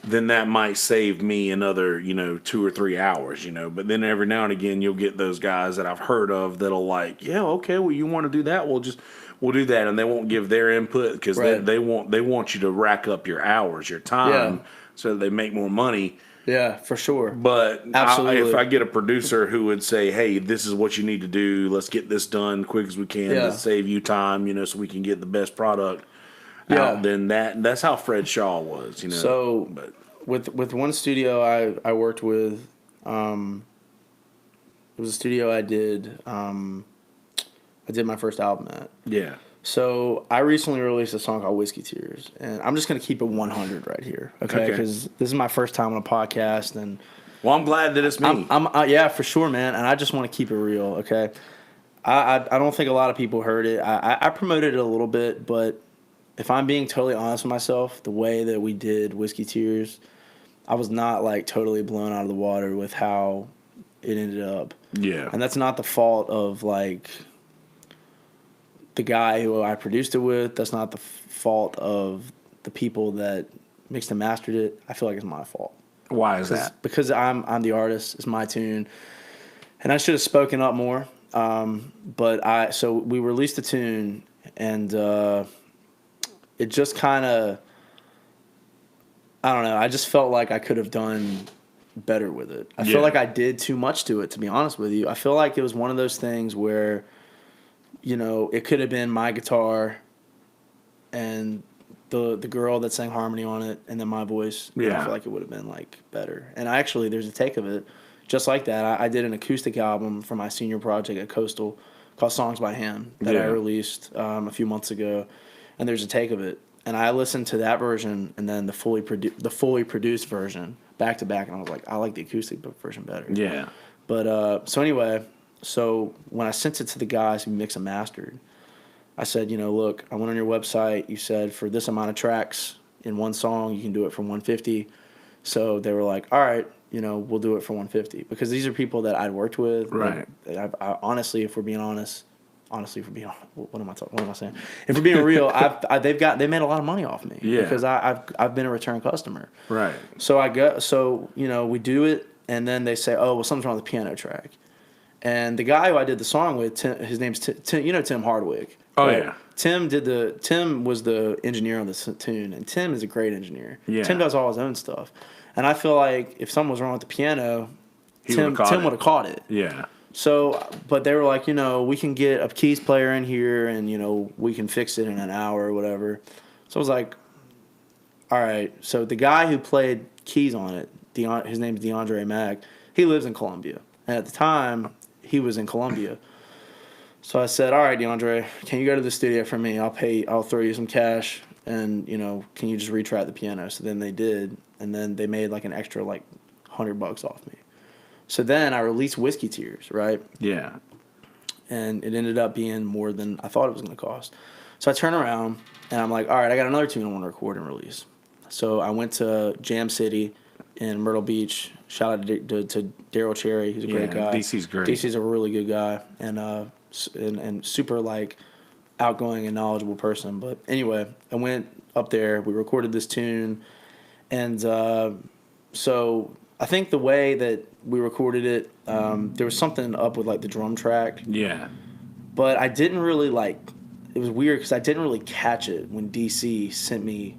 then that might save me another, 2 or 3 hours, But then every now and again you'll get those guys that I've heard of that'll like, okay, well you want to do that, we'll do that, and they won't give their input because they want you to rack up your hours, your time, so that they make more money. Yeah, for sure. But if I get a producer who would say, hey, this is what you need to do, let's get this done quick as we can to save you time, so we can get the best product out, then that's how Fred Shaw was, So with one studio I worked with, it was a studio I did my first album at. Yeah. So I recently released a song called Whiskey Tears, and I'm just going to keep it 100 right here, okay? Because this is my first time on a podcast, and I'm glad that it's me. Yeah, for sure, man, and I just want to keep it real, okay? I don't think a lot of people heard it. I promoted it a little bit, but if I'm being totally honest with myself, the way that we did Whiskey Tears, I was not like totally blown out of the water with how it ended up. Yeah, and that's not the fault of like the guy who I produced it with. That's not the fault of the people that mixed and mastered it. I feel like it's my fault. Why is that? Because I'm the artist. It's my tune, and I should have spoken up more. So we released the tune, and it just kind of, I don't know. I just felt like I could have done better with it. I feel like I did too much to it, to be honest with you. I feel like it was one of those things where, it could have been my guitar and the girl that sang harmony on it and then my voice. I feel like it would have been like better. And actually there's a take of it just like that, I did an acoustic album for my senior project at Coastal called Songs by Hand that I released a few months ago, and there's a take of it. And I listened to that version and then the fully produced version back to back, and I was like, I like the acoustic version better. Yeah. But so anyway, so when I sent it to the guys who mix and mastered, I said, look, I went on your website. You said for this amount of tracks in one song, you can do it for $150. So they were like, all right, we'll do it for $150, because these are people that I'd worked with. Right. I honestly, if we're being honest, what am I saying? If we're being real, they made a lot of money off me. Yeah. Because I've been a return customer. Right. So we do it, and then they say, oh, well, something's wrong with the piano track. And the guy who I did the song with, his name's Tim, Tim Hardwick. Oh, right? yeah. Tim was the engineer on this tune, and Tim is a great engineer. Yeah. Tim does all his own stuff. And I feel like if something was wrong with the piano, Tim would have caught it. Yeah. So, but they were like, we can get a keys player in here, and, we can fix it in an hour or whatever. So I was like, all right. So the guy who played keys on it, his name's DeAndre Mack, he lives in Columbia. And at the time, he was in Columbia. So I said, all right, DeAndre, can you go to the studio for me? I'll throw you some cash, and, can you just retrack the piano? So then they did, and then they made like an extra like $100 off me. So then I released Whiskey Tears, right? Yeah. And it ended up being more than I thought it was going to cost. So I turn around, and I'm like, all right, I got another tune I want to record and release. So I went to Jam City in Myrtle Beach. Shout out to Daryl Cherry. He's a great guy. DC's great. DC's a really good guy, and super like outgoing and knowledgeable person. But anyway, I went up there. We recorded this tune, and so I think the way that we recorded it, there was something up with like the drum track. Yeah. But I didn't really like. It was weird because I didn't really catch it when DC sent me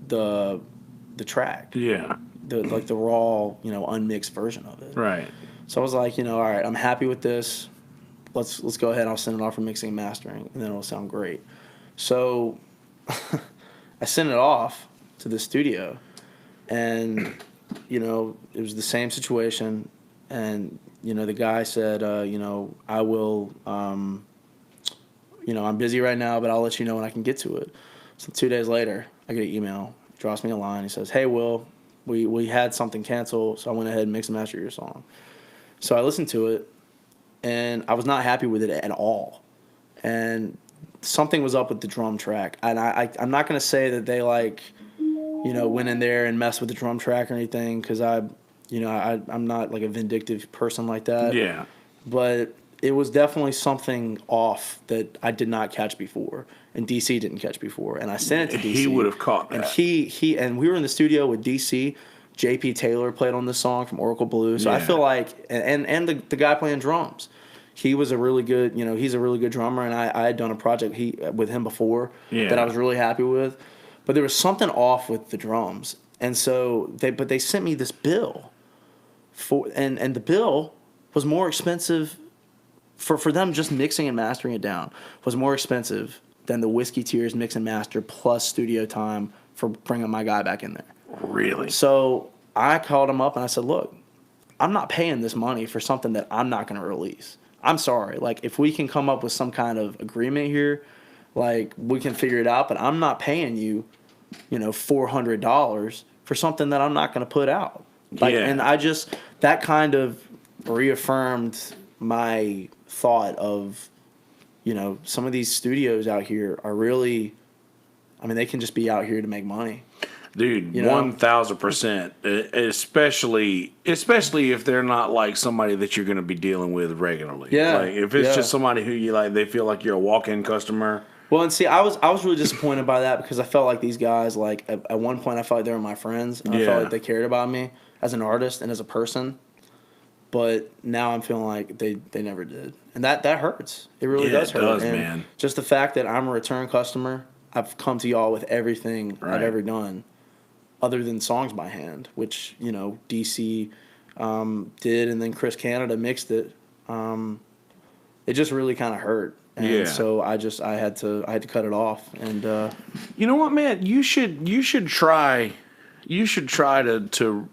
the track. Yeah. The raw, unmixed version of it. Right. So I was like, all right, I'm happy with this. Let's go ahead. I'll send it off for mixing and mastering, and then it'll sound great. So I sent it off to the studio, and it was the same situation. And the guy said, I will, I'm busy right now, but I'll let you know when I can get to it. So 2 days later, I get an email. He drops me a line. He says, hey, Will, we had something cancel, so I went ahead and mixed and mastered your song. So I listened to it, and I was not happy with it at all. And something was up with the drum track. And I'm not going to say that they went in there and messed with the drum track or anything, because I'm not like a vindictive person like that. Yeah. But it was definitely something off that I did not catch before, and DC didn't catch before. And I sent it to DC. He would have caught that. And and we were in the studio with DC. JP Taylor played on this song from Oracle Blue. So I feel like, and the guy playing drums, he was a really good, he's a really good drummer. And I had done a project with him before that I was really happy with. But there was something off with the drums. And so they sent me this bill and the bill was more expensive for them just mixing and mastering it down, was more expensive than the Whiskey Tears mix and master plus studio time for bringing my guy back in there. Really? So I called him up and I said, look, I'm not paying this money for something that I'm not going to release. I'm sorry. Like, if we can come up with some kind of agreement here, like, we can figure it out, but I'm not paying you, $400 for something that I'm not going to put out. Like, and that kind of reaffirmed my thought of, some of these studios out here are really, they can just be out here to make money. Dude, 1,000%. Especially if they're not like somebody that you're going to be dealing with regularly. Yeah. Like, if it's just somebody who you like, they feel like you're a walk-in customer. Well, and see, I was really disappointed by that, because I felt like these guys, like, at one point I felt like they were my friends, and I felt like they cared about me as an artist and as a person. But now I'm feeling like they never did, and that hurts. It really does hurt. It does, and man. Just the fact that I'm a return customer, I've come to y'all with everything I've ever done, other than Songs by Hand, which DC did, and then Chris Canada mixed it. It just really kind of hurt. And so I had to cut it off. And you know what, man? You should try to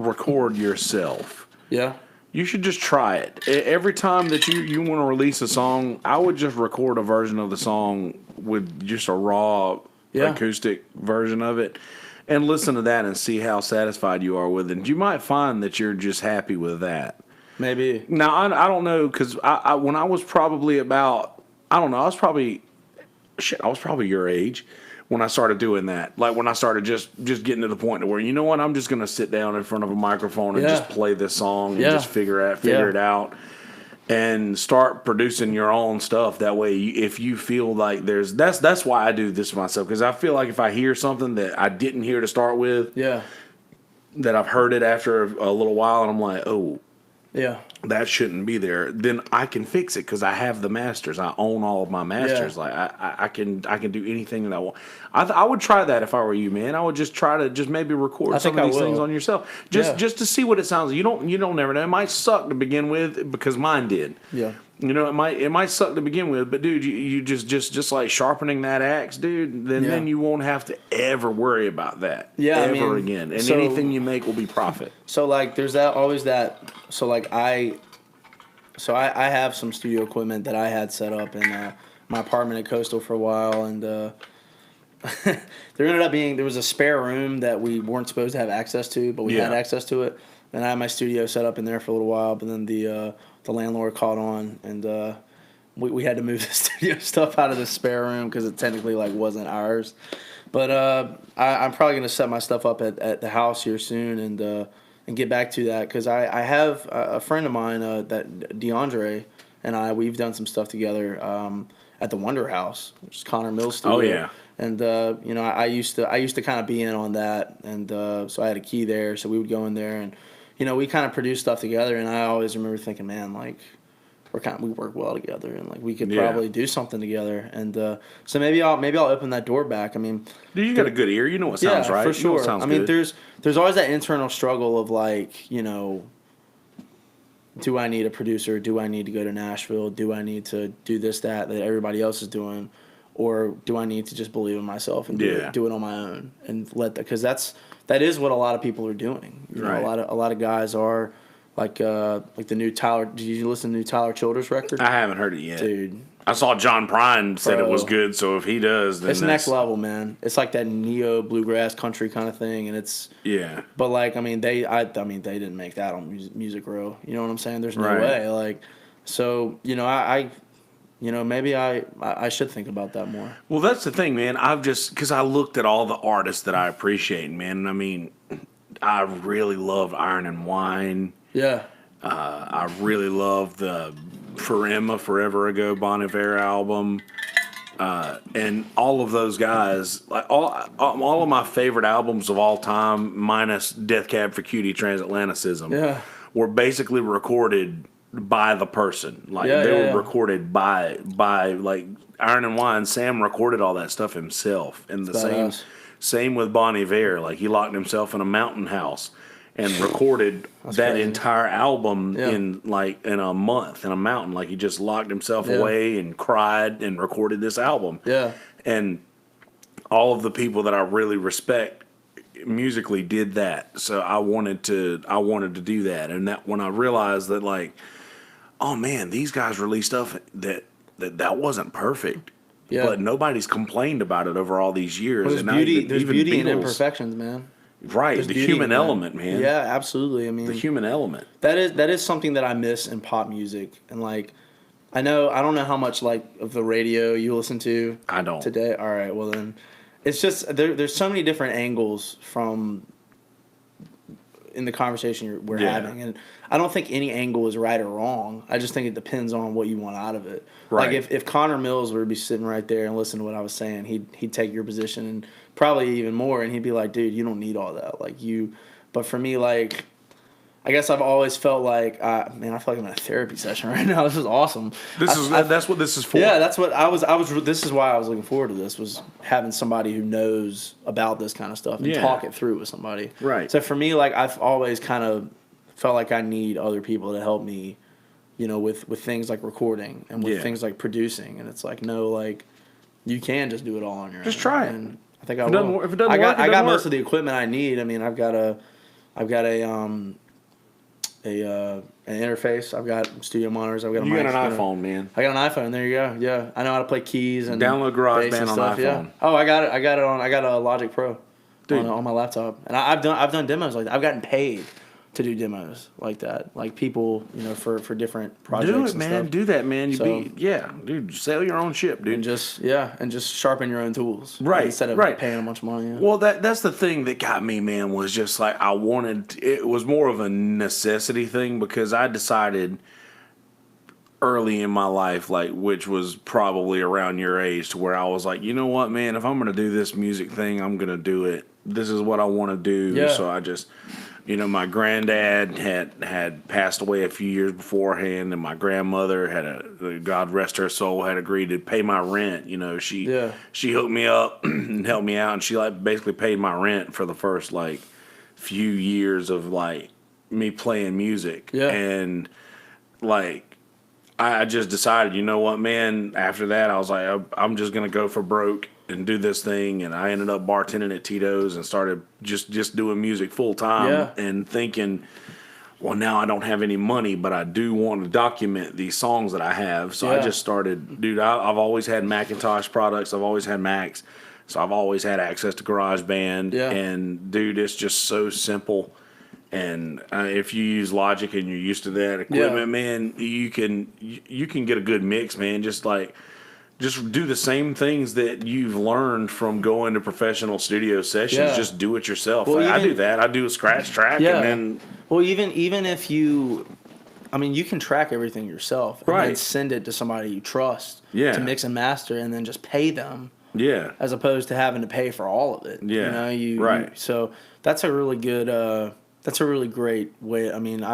record yourself. Yeah. You should just try it. Every time that you want to release a song, I would just record a version of the song with just a raw acoustic version of it and listen to that and see how satisfied you are with it. And you might find that you're just happy with that. Maybe. Now, I don't know, because when I was probably about, I don't know, I was probably your age when I started doing that. Like when I started just getting to the point where, you know what, I'm just going to sit down in front of a microphone and just play this song and just figure it out and start producing your own stuff. That way, if you feel like that's why I do this myself, because I feel like if I hear something that I didn't hear to start with, that I've heard it after a little while and I'm like, oh, that shouldn't be there, then I can fix it because I have the masters. I own all of my masters. Like I can do anything that I want. I would try that if I were you, man. I would just try to just maybe record some of these things on yourself, just to see what it sounds like. You don't never know. It might suck to begin with because mine did. Yeah. You know, it might suck to begin with, but dude, you just like sharpening that axe, dude. Then you won't have to ever worry about that ever again. And anything you make will be profit. So like, there's always that. So like I have some studio equipment that I had set up in my apartment at Coastal for a while, and there was a spare room that we weren't supposed to have access to, but we had access to it. And I had my studio set up in there for a little while, but then the landlord caught on, and we had to move the studio stuff out of the spare room because it technically like wasn't ours. But I'm probably gonna set my stuff up at the house here soon and get back to that, because I have a friend of mine that DeAndre and we've done some stuff together at the Wonder House, which is Connor Mill's studio. Oh yeah. And you know, I used to kind of be in on that, and so I had a key there, so we would go in there and, you know, we kind of produced stuff together, and I always remember thinking, man, like we work well together, and like we could probably do something together, and so maybe I'll open that door back. I mean, dude, you got a good ear, you know what sounds right, for sure. You know what sounds good. There's always that internal struggle of like, you know, do I need a producer? Do I need to go to Nashville? Do I need to do this, that everybody else is doing? Or do I need to just believe in myself and do it on my own and let that? Because that is what a lot of people are doing. You know, a lot of guys are like the new Tyler. Did you listen to the new Tyler Childers record? I haven't heard it yet, dude. I saw John Prine said it was good, so if he does, then it's next level, man. It's like that neo bluegrass country kind of thing, and it's But like, I mean, they didn't make that on Music Row. You know what I'm saying? There's no way. Like, so you know, you know, maybe I should think about that more. Well, that's the thing, man. Because I looked at all the artists that I appreciate, man. I mean, I really love Iron and Wine. Yeah. I really love the Forever Ago Bon Iver album. And all of those guys, like all of my favorite albums of all time, minus Death Cab for Cutie Transatlanticism, were basically recorded by the person. Like they were recorded by like Iron and Wine. Sam recorded all that stuff himself, and the same with Bon Iver. Like he locked himself in a mountain house and recorded that entire album in a month in a mountain. Like he just locked himself away and cried and recorded this album. Yeah, and all of the people that I really respect musically did that. So I wanted to do that, and that when I realized that, like, oh man, these guys released stuff that wasn't perfect. Yeah. But nobody's complained about it over all these years. Well, there's beauty in imperfections, man. Right, there's the human element, man. Yeah, absolutely. I mean, the human element. That is something that I miss in pop music. And like, I don't know how much like of the radio you listen to. I don't today. All right, well then, it's just there's so many different angles from in the conversation we're having, and I don't think any angle is right or wrong. I just think it depends on what you want out of it. Right. Like if Connor Mills were to be sitting right there and listen to what I was saying, he'd take your position and probably even more, and he'd be like, dude, you don't need all that. Like you, but for me, like, I guess I've always felt like, man, I feel like I'm in a therapy session right now. This is awesome. That's what this is for. Yeah, that's what I was. This is why I was looking forward to this, was having somebody who knows about this kind of stuff and talk it through with somebody. Right. So for me, like, I've always kind of felt like I need other people to help me, you know, with things like recording and with things like producing. And it's like, no, like, you can just do it all on your own. Just try it. And I think I will. If it doesn't work, I got most of the equipment I need. I mean, I've got I've got an interface. I've got studio monitors. I've got a You mic. got an iPhone, man. I got an iPhone. There you go. Yeah, I know how to play keys and Download bass and GarageBand on stuff. iPhone. Yeah. Oh, I got it. I got it on. I got a Logic Pro on my laptop, and I've done demos like that. I've gotten paid to do demos like that, like people, for different projects. Do it, and man. stuff. Do that, man. So- Dude. Sell your own ship, dude. And just sharpen your own tools, Right, Instead of right. paying a bunch of money. Yeah. Well, that's the thing that got me, man, was just like it was more of a necessity thing because I decided early in my life, like, which was probably around your age, to where I was like, you know what, man, if I'm going to do this music thing, I'm going to do it. This is what I want to do. Yeah. So I just, my granddad had passed away a few years beforehand, and my grandmother God rest her soul, had agreed to pay my rent. She hooked me up and helped me out, and she basically paid my rent for the first few years of me playing music. Yeah. And I just decided, you know what, man, after that, I was like, I'm just going to go for broke and do this thing. And I ended up bartending at Tito's and started just doing music full time and thinking, well, now I don't have any money, but I do want to document these songs that I have. So I just started, dude, I've always had Macintosh products. I've always had Macs. So I've always had access to GarageBand. Yeah. And, dude, it's just so simple. And if you use Logic and you're used to that equipment, man, you can get a good mix, man. Just do the same things that you've learned from going to professional studio sessions. Yeah. Just do it yourself. Well, I do that. I do a scratch track, and then even if you can track everything yourself, and then Right. send it to somebody you trust Yeah. to mix and master, and then just pay them. yeah, As opposed to having to pay for all of it. Yeah, Right. So that's a really good. That's a really great way. I mean,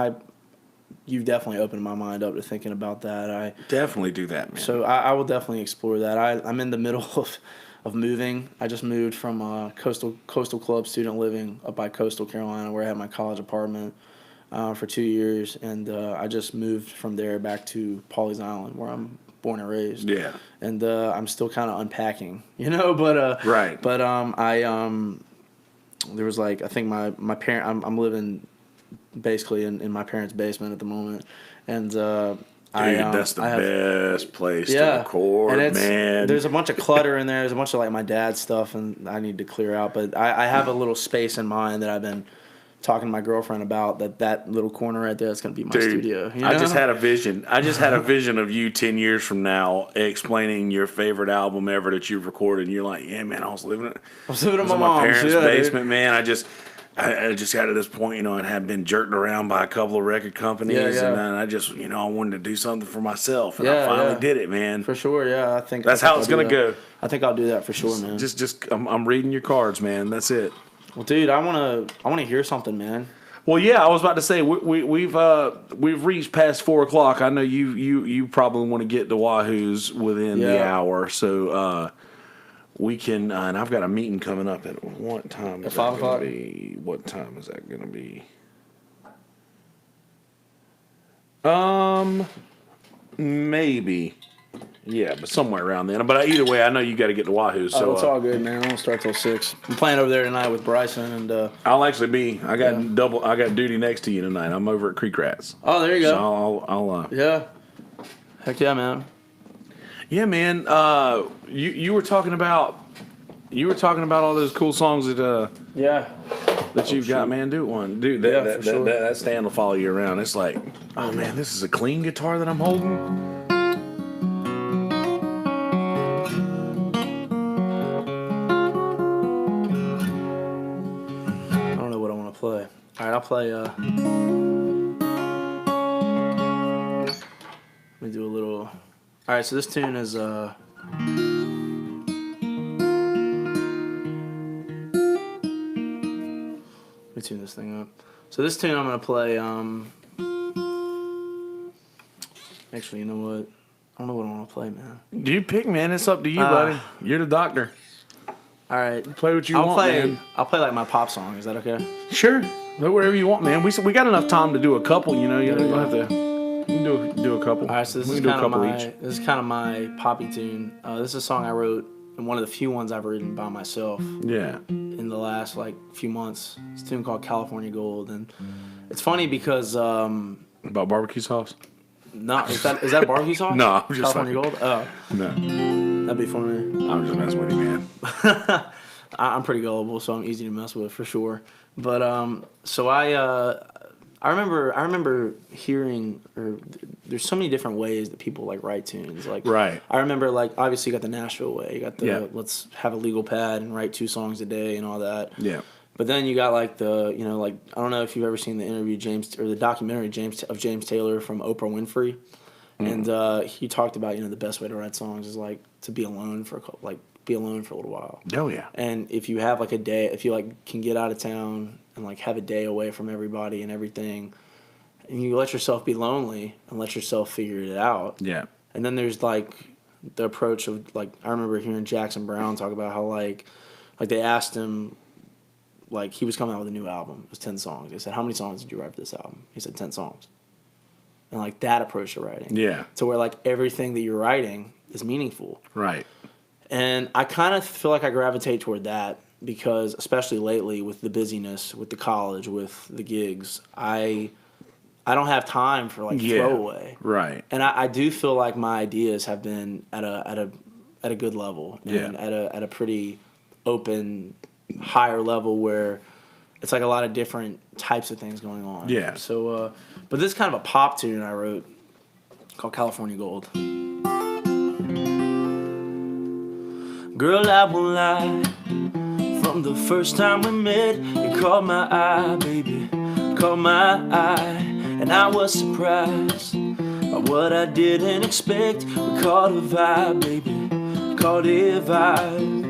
you've definitely opened my mind up to thinking about that. definitely do that, man. So I will definitely explore that. I'm in the middle of moving. I just moved from Coastal Club student living up by Coastal Carolina, where I had my college apartment for 2 years, and I just moved from there back to Pawleys Island, where I'm born and raised. Yeah. And I'm still kind of unpacking, but Right. But there was I think my parent. I'm living basically in my parents' basement at the moment, and Dude, that's the best place to record, and man. There's a bunch of clutter in there. There's a bunch of my dad's stuff, and I need to clear out. But I have a little space in mind that I've been talking to my girlfriend about. That little corner right there, that's gonna be my studio. I just had a vision. I just had a vision of you 10 years from now explaining your favorite album ever that you've recorded. And you're like, yeah, man, I was living in my mom's parents' basement, man. I just got to this point, and had been jerked around by a couple of record companies, and then I just, I wanted to do something for myself, and I finally did it, man. For sure, yeah. I think that's how it's gonna go. I think I'll do that for sure, man. I'm reading your cards, man. That's it. Well, dude, I wanna hear something, man. Well, yeah, I was about to say we've reached past 4:00. I know you probably want to get to Wahoo's within the hour, so we can. And I've got a meeting coming up at what time? At 5 o'clock. What time is that going to be? Maybe. Yeah, but somewhere around then. But either way, I know you got to get to Wahoo. So it's all good, man. I won't start till 6. I'm playing over there tonight with Bryson, and I'll actually be. I got duty next to you tonight. I'm over at Creek Rats. Oh, there you go. So I'll yeah. Heck yeah, man. Yeah, man. You were talking about all those cool songs that you've got, man. Do one, dude. That stand will follow you around. It's like, oh man, this is a clean guitar that I'm holding. Play. All right, I'll play. Let me do a little. All right, so this tune is. Let me tune this thing up. So this tune I'm gonna play. Actually, you know what? I don't know what I want to play, man. Do you pick, man? It's up to you, buddy. You're the doctor. All right, play what you want, man. I'll play my pop song. Is that okay? Sure. Play whatever you want, man. We got enough time to do a couple. You don't have to. You can do a couple. All right, so this is kind of my poppy tune. This is a song I wrote and one of the few ones I've written by myself Yeah. in the last like few months. It's a tune called California Gold, and it's funny because About barbecue sauce? no, is that a barbecue sauce? No, I'm just California Gold. Oh, No. that'd be funny. I'm just messing with you, man. I'm pretty gullible, so I'm easy to mess with for sure. But so I remember hearing, or there's so many different ways that people like write tunes. Like, Right. I remember, like, obviously you got the Nashville way. You got the Yeah. let's have a legal pad and write 2 songs a day and all that. Yeah. But then you got like the, like, I don't know if you've ever seen the interview the documentary of James Taylor from Oprah Winfrey, and he talked about the best way to write songs is like to be alone for a little while. Oh, yeah. And if you have like a day, if you like can get out of town and like have a day away from everybody and everything, and you let yourself be lonely and let yourself figure it out. Yeah. And then there's like the approach of like, I remember hearing Jackson Brown talk about how like they asked him, like he was coming out with a new album. It was 10 songs. They said, how many songs did you write for this album? He said 10 songs. And like that approach to writing. Yeah. To where like everything that you're writing is meaningful. Right. And I kind of feel like I gravitate toward that because, especially lately with the busyness, with the college, with the gigs, I don't have time for like throwaway. Right. And I do feel like my ideas have been at a good level and at a pretty open, higher level where it's like a lot of different types of things going on. Yeah. So, but this is kind of a pop tune I wrote called California Gold. Girl, I won't lie. From the first time we met, you caught my eye, baby. Caught my eye, and I was surprised by what I didn't expect. We caught a vibe, baby. Caught a vibe.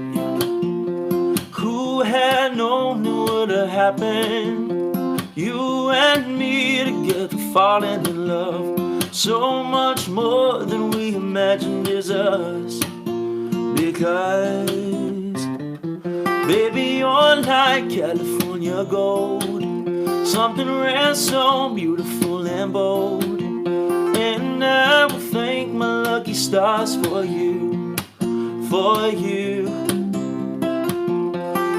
Who had known it would have happened? You and me together, falling in love. So much more than we imagined is us. Because, baby, you're like California gold. Something rare, so beautiful and bold. And I will thank my lucky stars for you. For you.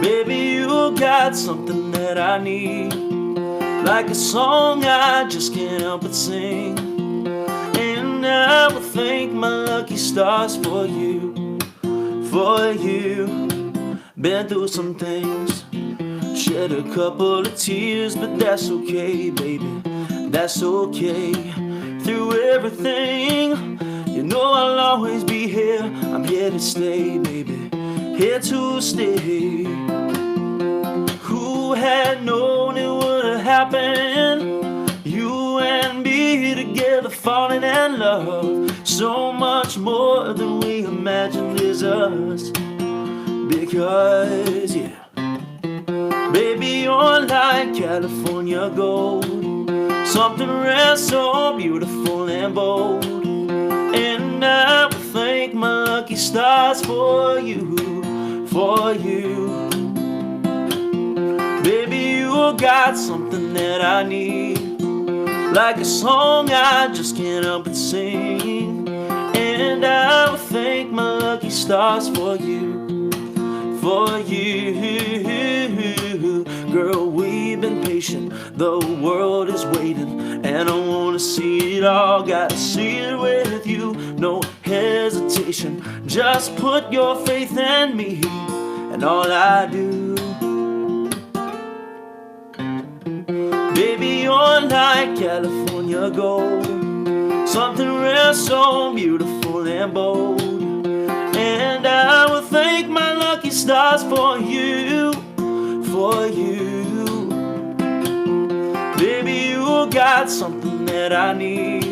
Baby, you got something that I need. Like a song I just can't help but sing. And I will thank my lucky stars for you. For you, been through some things, shed a couple of tears, but that's okay, baby, that's okay. Through everything, you know I'll always be here. I'm here to stay, baby, here to stay. Who had known it would have happened? You and me together, falling in love. So much more than we imagined is us. Because, yeah, baby, you're like California gold. Something rare, so beautiful and bold. And I will thank my lucky stars for you. For you. Baby, you got something that I need. Like a song I just can't help but sing. And I will thank my lucky stars for you. For you. Girl, we've been patient. The world is waiting. And I wanna see it all. Gotta see it with you. No hesitation. Just put your faith in me. And all I do. Baby, you're like California gold. Something rare, so beautiful and bold. And I will thank my lucky stars for you. For you. Baby, you got something that I need.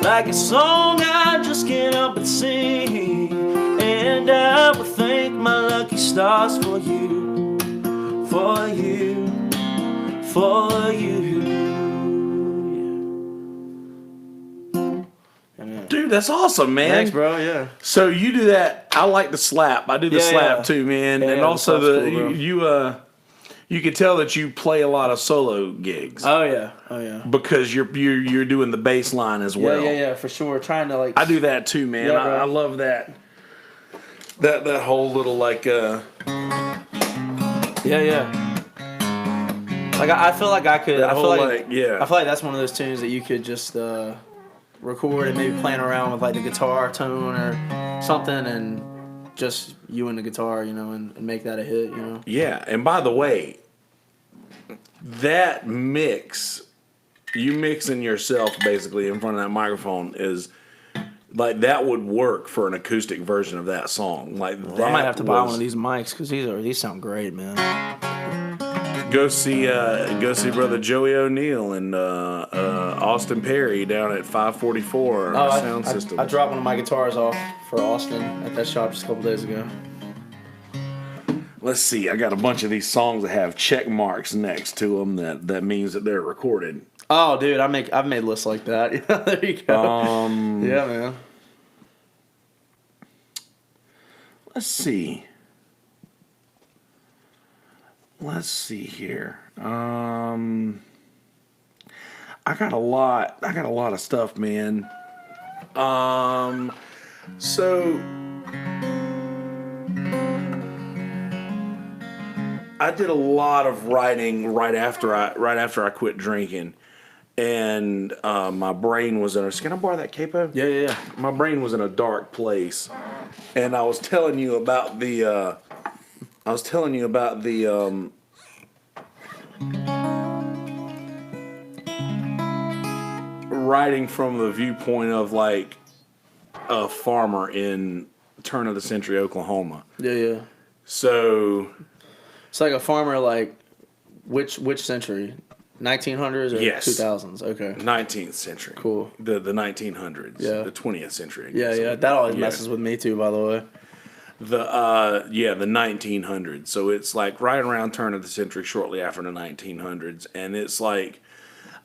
Like a song I just can't help but sing. And I will thank my lucky stars for you. For you. For you. Dude, that's awesome, man. Thanks, bro. Yeah. So you do that. I like the slap. I do the slap too, man. Yeah, and yeah, also the slap's cool, you can tell that you play a lot of solo gigs. Oh yeah. Because you're doing the bass line as well. Yeah, for sure. Trying to like. I do that too, man. Yeah, I love that. That whole little like Yeah. Like I feel like I could. that I feel whole like yeah. I feel like that's one of those tunes that you could just record and maybe playing around with like the guitar tone or something, and just you and the guitar, you know, and make that a hit, you know. Yeah, and by the way, that mix, you mixing yourself basically in front of that microphone is like that would work for an acoustic version of that song. Like Well, that I might have to buy one of these mics because these sound great, man. Go see brother Joey O'Neill and Austin Perry down at 544 Sound System. I dropped one of my guitars off for Austin at that shop just a couple days ago. Let's see. I got a bunch of these songs that have check marks next to them. That means that they're recorded. Oh, dude, I've made lists like that. There you go. Yeah, man. Let's see. Let's see here. I got a lot of stuff, man. So I did a lot of writing right after I quit drinking, and my brain was in a. Can I borrow that capo? Yeah. My brain was in a dark place, and I was telling you about the. Writing from the viewpoint of like a farmer in turn of the century Oklahoma. Yeah. So it's like a farmer, like which century? 1900s or yes. 2000s? Okay. 19th century. Cool. The 1900s. Yeah. The 20th century. Yeah. That always messes with me too, by the way. The 1900s. So it's like right around turn of the century, shortly after the 1900s, and it's like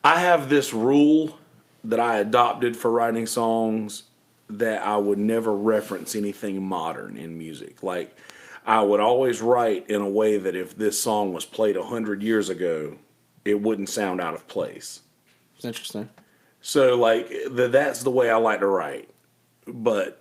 I have this rule that I adopted for writing songs that I would never reference anything modern in music. Like I would always write in a way that if this song was played 100 years ago, it wouldn't sound out of place. It's interesting. So like that's the way I like to write, but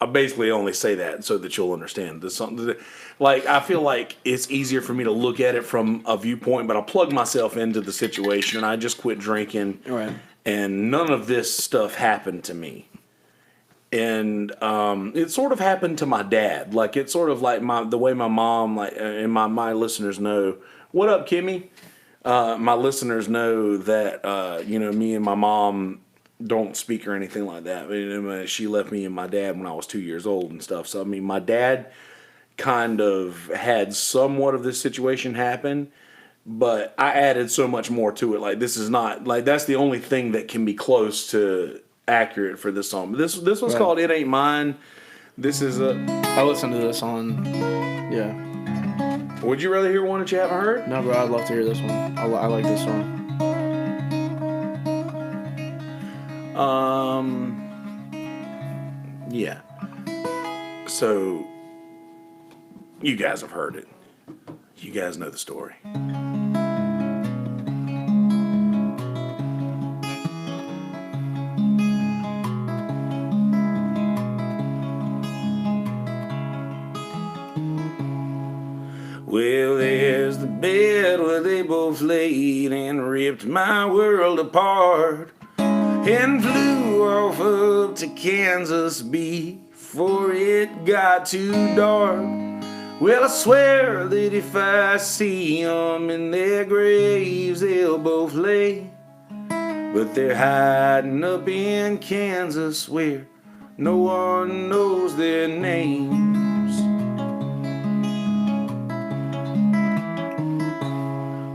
I basically only say that so that you'll understand. There's something like I feel like it's easier for me to look at it from a viewpoint, but I plug myself into the situation and I just quit drinking. Right. And none of this stuff happened to me. And it sort of happened to my dad. Like it's sort of like the way my mom, like, and my listeners know. What up, Kimmy? My listeners know that me and my mom don't speak or anything like that. I mean, she left me and my dad when I was 2 years old and stuff. So I mean, my dad kind of had somewhat of this situation happen, but I added so much more to it. Like this is not like that's the only thing that can be close to accurate for this song. But this one's right. Called "It Ain't Mine." This is I listened to this on. Yeah. Would you rather hear one that you haven't heard? No, bro. I'd love to hear this one. I like this one. Yeah. So, you guys have heard it. You guys know the story. Well, there's the bed where they both laid and ripped my world apart. And flew off up to Kansas before it got too dark. Well, I swear that if I see them in their graves, they'll both lay. But they're hiding up in Kansas where no one knows their names.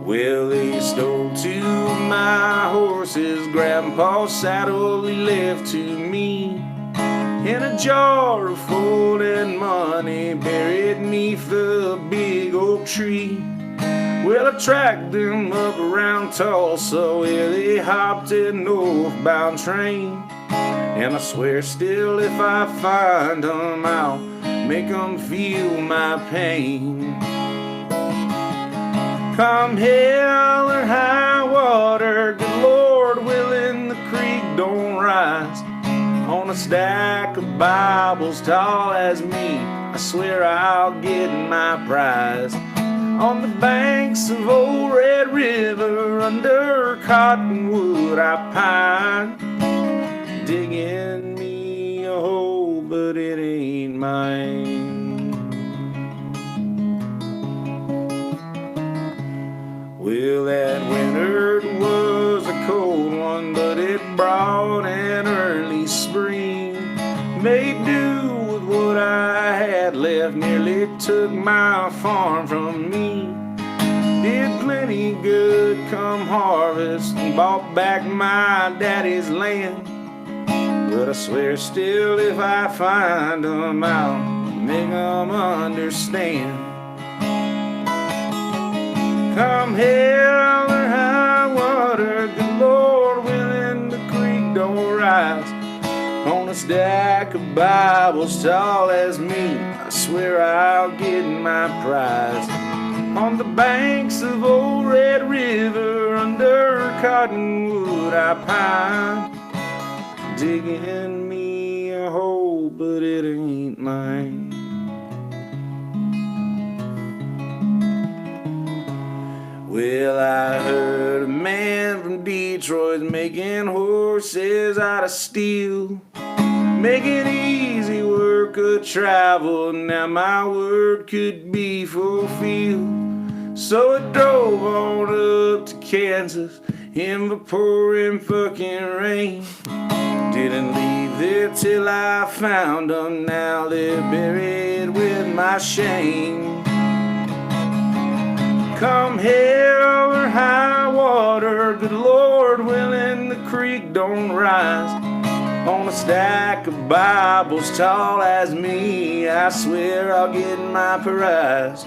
Well, they stole two of my horses, Grandpa's saddle he left to me, and a jar of folding money buried neath the big oak tree. Well, I tracked them up around Tulsa where they hopped a northbound train, and I swear still if I find them, I'll make them feel my pain. Come hell or high water, good Lord willing the creek don't rise. On on a stack of Bibles tall as me. I swear I'll get my prize. On the banks of old Red River, under cottonwood I pine, digging me a hole, but it ain't mine. Well, that winter was a cold one, but it brought an early spring. Made do with what I had left, nearly took my farm from me. Did plenty good come harvest, and bought back my daddy's land. But I swear still if I find 'em, I'll make 'em understand. Come hell or high water, good Lord willing, the creek don't rise. On a stack of Bibles tall as me, I swear I'll get my prize. On the banks of old Red River, under cottonwood I pine, digging me a hole, but it ain't mine. Well, I heard a man from Detroit's making horses out of steel, making easy work of travel. Now my word could be fulfilled. So I drove on up to Kansas in the pouring fucking rain. Didn't leave there till I found 'em. Now they're buried with my shame. Come hell or high water, good Lord willing, the creek don't rise. On a stack of Bibles tall as me, I swear I'll get my prize.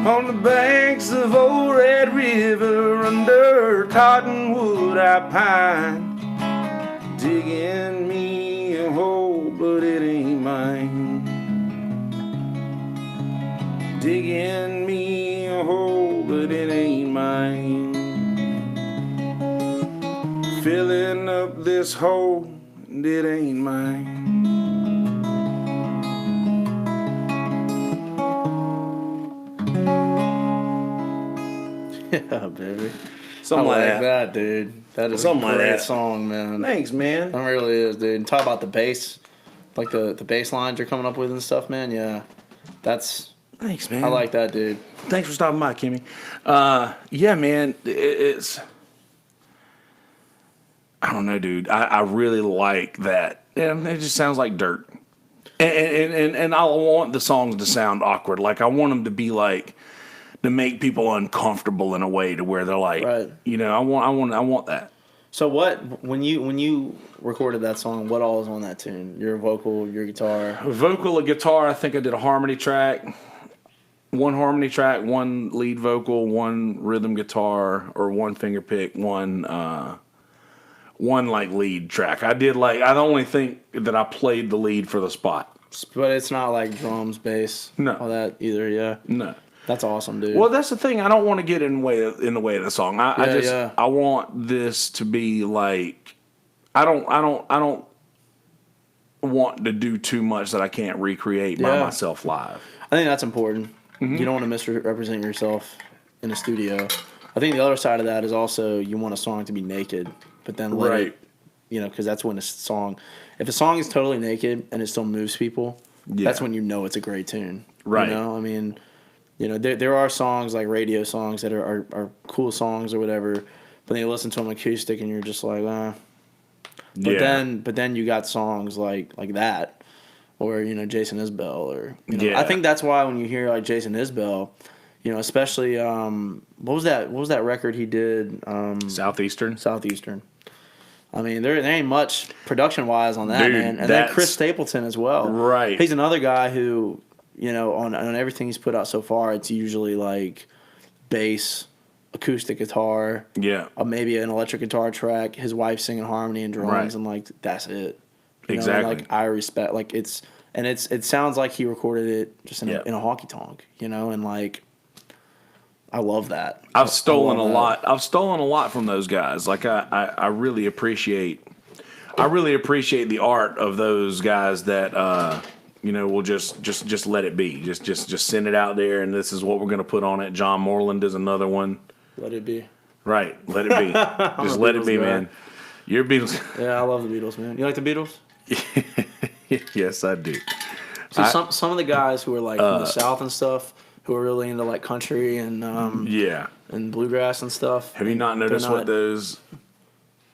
On the banks of old Red River, under cottonwood I pine, digging me a hole, but it ain't mine. Digging me a hole, but it ain't mine. Filling up this hole, and it ain't mine. Yeah, baby. Something I like like that, dude. That is Something a like great that. song, man. Thanks, man. That really is, dude. And talk about the bass, like the bass lines you're coming up with and stuff, man. Yeah, that's. Thanks, man. I like that, dude. Thanks for stopping by, Kimmy. Yeah, man, it's. I don't know, dude. I really like that. And it just sounds like dirt. And I want the songs to sound awkward. Like, I want them to be like, to make people uncomfortable in a way to where they're like, Right. you know, I want that. So when you recorded that song, what all was on that tune? Your vocal, your guitar. Vocal, a guitar. I think I did a harmony track. One harmony track, one lead vocal, one rhythm guitar, or one finger pick, one like lead track. I only think that I played the lead for the spot. But it's not like drums, bass, No. all that either. Yeah, No. that's awesome, dude. Well, that's the thing. I don't want to get in the way of the song. Yeah. I want this to be like. I don't want to do too much that I can't recreate by myself live. I think that's important. You don't want to misrepresent yourself in a studio. I think the other side of that is also you want a song to be naked, but then let it, because that's when a song. If a song is totally naked and it still moves people, that's when you know it's a great tune. Right. You know, I mean, there are songs like radio songs that are cool songs or whatever, but then you listen to them acoustic and you're just like, But then you got songs like that, or Jason Isbell, or I think that's why when you hear like Jason Isbell, especially what was that record he did? Southeastern. I mean, there ain't much production wise on that, man. And then Chris Stapleton as well. Right. He's another guy who, on everything he's put out so far, it's usually like bass, acoustic guitar, maybe an electric guitar track, his wife singing harmony and drums, and like that's it. Exactly. And, like I respect, like it sounds like he recorded it just in a honky tonk, and like I love that. I've stolen a lot. I've stolen a lot from those guys. Like I really appreciate I really appreciate the art of those guys that will just let it be. Just send it out there, and this is what we're going to put on it. John Moreland is another one. Let it be. Right, let it be. Just let it be, man. You're Beatles. Yeah, I love the Beatles, man. You like the Beatles? Yes, I do. So some of the guys who are like from the South and stuff, who are really into like country and and bluegrass and stuff. Have you not noticed what those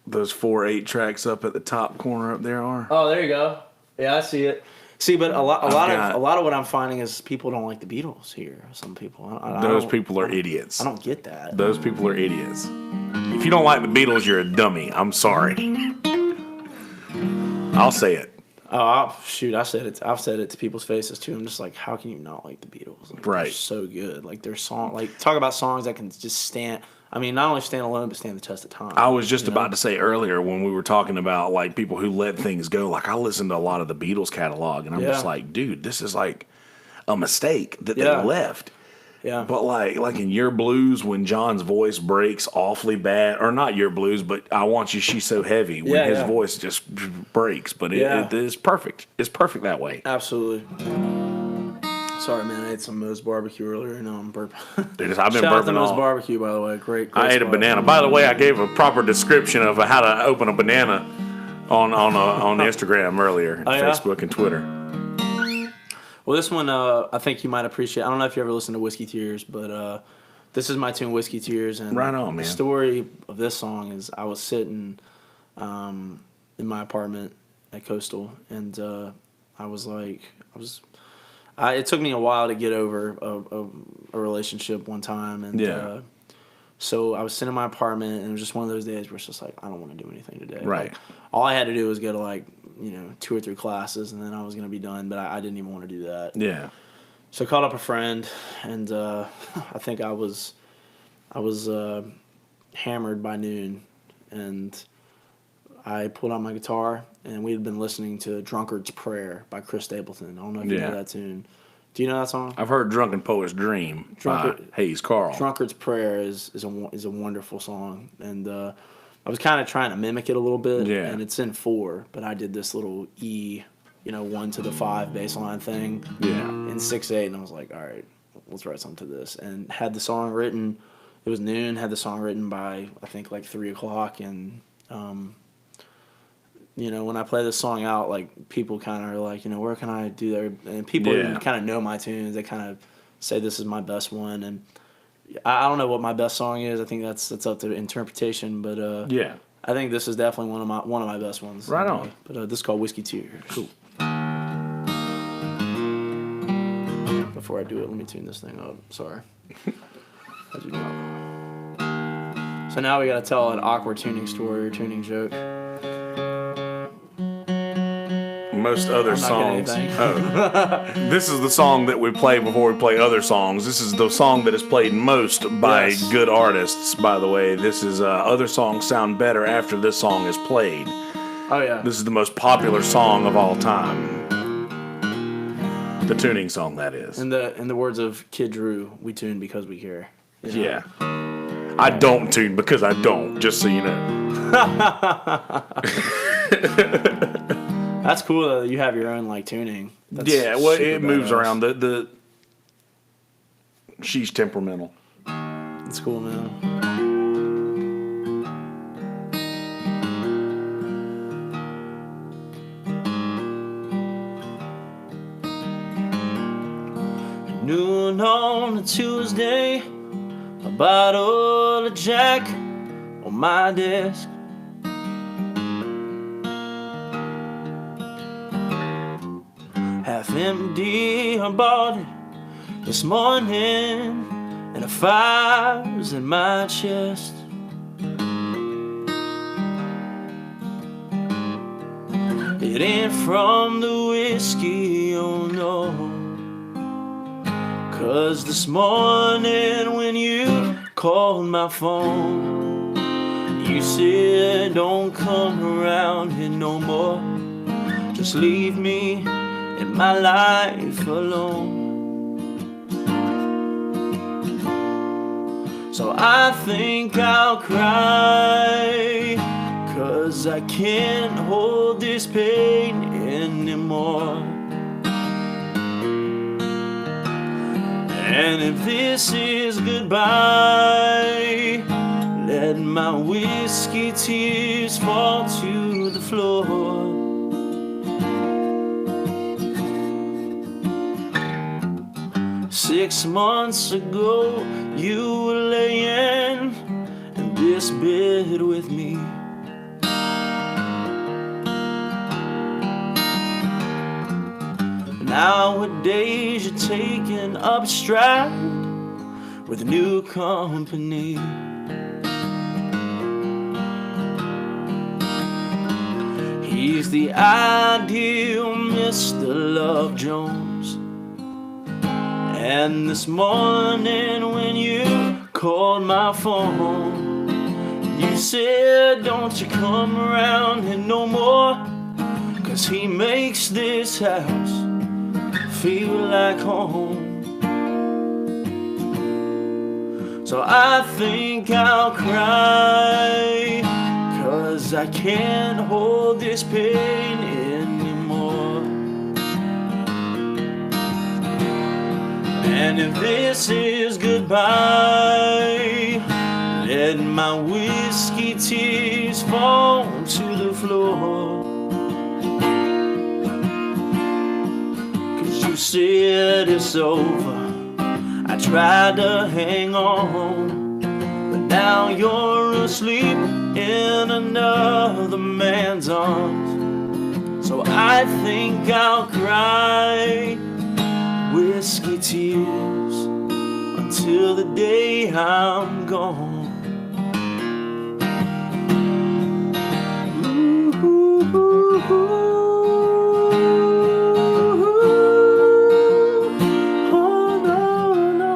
4/8 tracks up at the top corner up there are? Oh, there you go. Yeah, I see it. See, but a lot of what I'm finding is people don't like the Beatles here. Some people. Those people are idiots. I don't get that. Those people are idiots. If you don't like the Beatles, you're a dummy. I'm sorry. I'll say it. Oh, shoot! I've said it to people's faces too. I'm just like, how can you not like the Beatles? Like, right. They're so good. Like their song. Like talk about songs that can just stand. I mean, not only stand alone, but stand the test of time. I was just about to say earlier when we were talking about like people who let things go. Like I listened to a lot of the Beatles catalog, and I'm just like, dude, this is like a mistake that they left. Yeah. But like in Your Blues, when John's voice breaks awfully bad, or not Your Blues, but I Want You, She's So Heavy, when his voice just breaks. But it is perfect. It's perfect that way. Absolutely. Sorry, man. I ate some Moe's barbecue earlier, and now I'm burping. Dude, I've been Shout out to burping Moe's all. barbecue, by the way. Great I ate a spot. banana. By the way, I gave a proper description of how to open a banana on Instagram earlier, Facebook and Twitter. Well, this one I think you might appreciate. I don't know if you ever listened to Whiskey Tears, but this is my tune, Whiskey Tears. And right on, man. The story of this song is I was sitting in my apartment at Coastal, and it took me a while to get over a relationship one time, and so I was sitting in my apartment, and it was just one of those days where it's just like, I don't want to do anything today. Right. Like, all I had to do was go to 2 or 3 classes, and then I was going to be done, but I didn't even want to do that. Yeah. So I called up a friend, and I think I was hammered by noon, and I pulled out my guitar, and we had been listening to Drunkard's Prayer by Chris Stapleton. I don't know if you know that tune. Do you know that song? I've heard Drunken Poet's Dream by Hayes Carl. Drunkard's Prayer is a wonderful song, and I was kind of trying to mimic it a little bit, and it's in 4, but I did this little E, 1 to the 5 bass line thing in 6/8, and I was like, all right, let's write something to this, and had the song written. It was noon. Had the song written by I think 3 o'clock, and when I play this song out, like people kind of are like, where can I do that? And people kind of know my tunes. They kind of say this is my best one, and I don't know what my best song is. I think that's up to interpretation, but I think this is definitely one of my best ones. Right on. But this is called Whiskey Tears. Cool. Before I do it, let me tune this thing up. Sorry. I do not. So now we got to tell an awkward tuning story or tuning joke. Most other songs. This is the song that we play before we play other songs. This is the song that is played most by good artists, by the way. This is other songs sound better after this song is played. Oh, yeah. This is the most popular song of all time. The tuning song, that is. In the words of Kid Drew, we tune because we care. Yeah. I don't tune because I don't, just so you know. That's cool though. You have your own tuning. That's it moves around. The she's temperamental. That's cool, man. Noon on a Tuesday, a bottle of Jack on my desk. Half empty, I bought it this morning, and a fire's in my chest. It ain't from the whiskey, oh no, 'cause this morning when you called my phone, you said don't come around here no more, just leave me in my life alone. So I think I'll cry, 'cause I can't hold this pain anymore. And if this is goodbye, let my whiskey tears fall to the floor. 6 months ago, you were laying in this bed with me. Nowadays, you're taking up stride with new company. He's the ideal Mr. Love Jones. And this morning when you called my phone, you said, don't you come around here no more, 'cause he makes this house feel like home. So I think I'll cry, 'cause I can't hold this pain anymore. And if this is goodbye, let my whiskey tears fall to the floor. 'Cause you said it's over, I tried to hang on, but now you're asleep in another man's arms. So I think I'll cry whiskey tears until the day I'm gone. Ooh, ooh, ooh, ooh. Oh, no, no, no.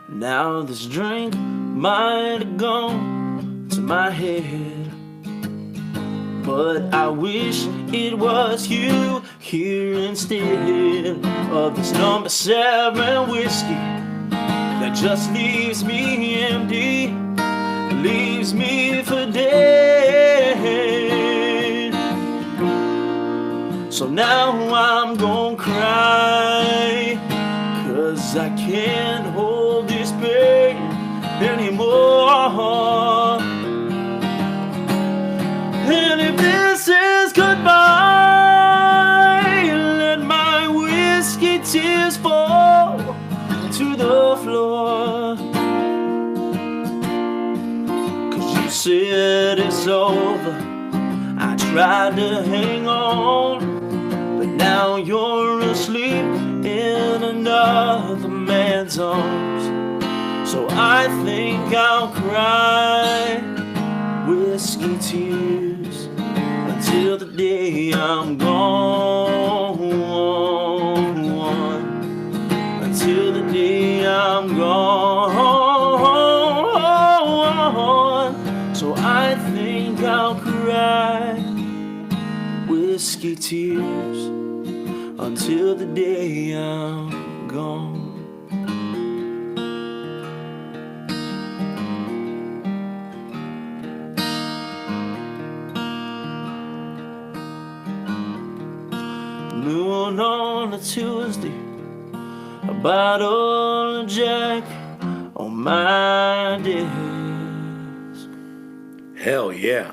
Now this drink might have gone to my head, but I wish it was you here instead of this number 7 whiskey that just leaves me empty, leaves me for dead. So now I'm gonna cry, 'cause I can't hold this pain anymore. And if this is goodbye, let my whiskey tears fall to the floor. 'Cause you said it's over, I tried to hang on, but now you're asleep in another man's arms. So I think I'll cry whiskey tears until the day I'm gone. Until the day I'm gone. So I think I'll cry whiskey tears until the day I'm gone. Noon on a Tuesday, a bottle of Jack on my desk. Hell yeah.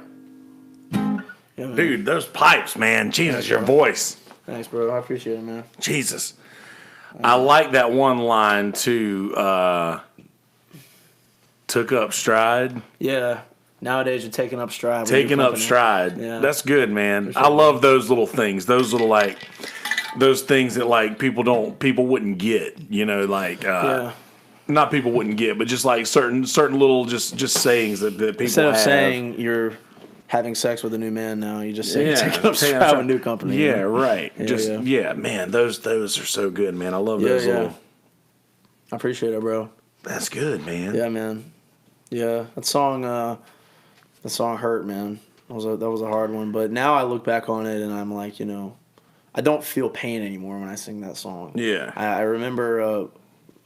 Yeah, man. Dude, those pipes, man. Jesus, your voice. Thanks, bro. I appreciate it, man. Jesus. I like that one line, too. Took up stride. Yeah. Nowadays, you're taking up stride. Taking up stride. Yeah. That's good, man. Sure. I love those little things. Those little, like, those things that, like, people wouldn't get. You know, like, Yeah. not people wouldn't get, but just like certain little just sayings that people Instead of have. saying you're having sex with a new man now, you just say Yeah, taking up stride with a new company. Yeah, you know? right. Yeah, Yeah, man, those are so good, man. I love those Yeah. little. I appreciate it, bro. That's good, man. Yeah, man. Yeah, that song hurt, man. That was a hard one. But now I look back on it and I'm like, you know, I don't feel pain anymore when I sing that song. Yeah. I remember a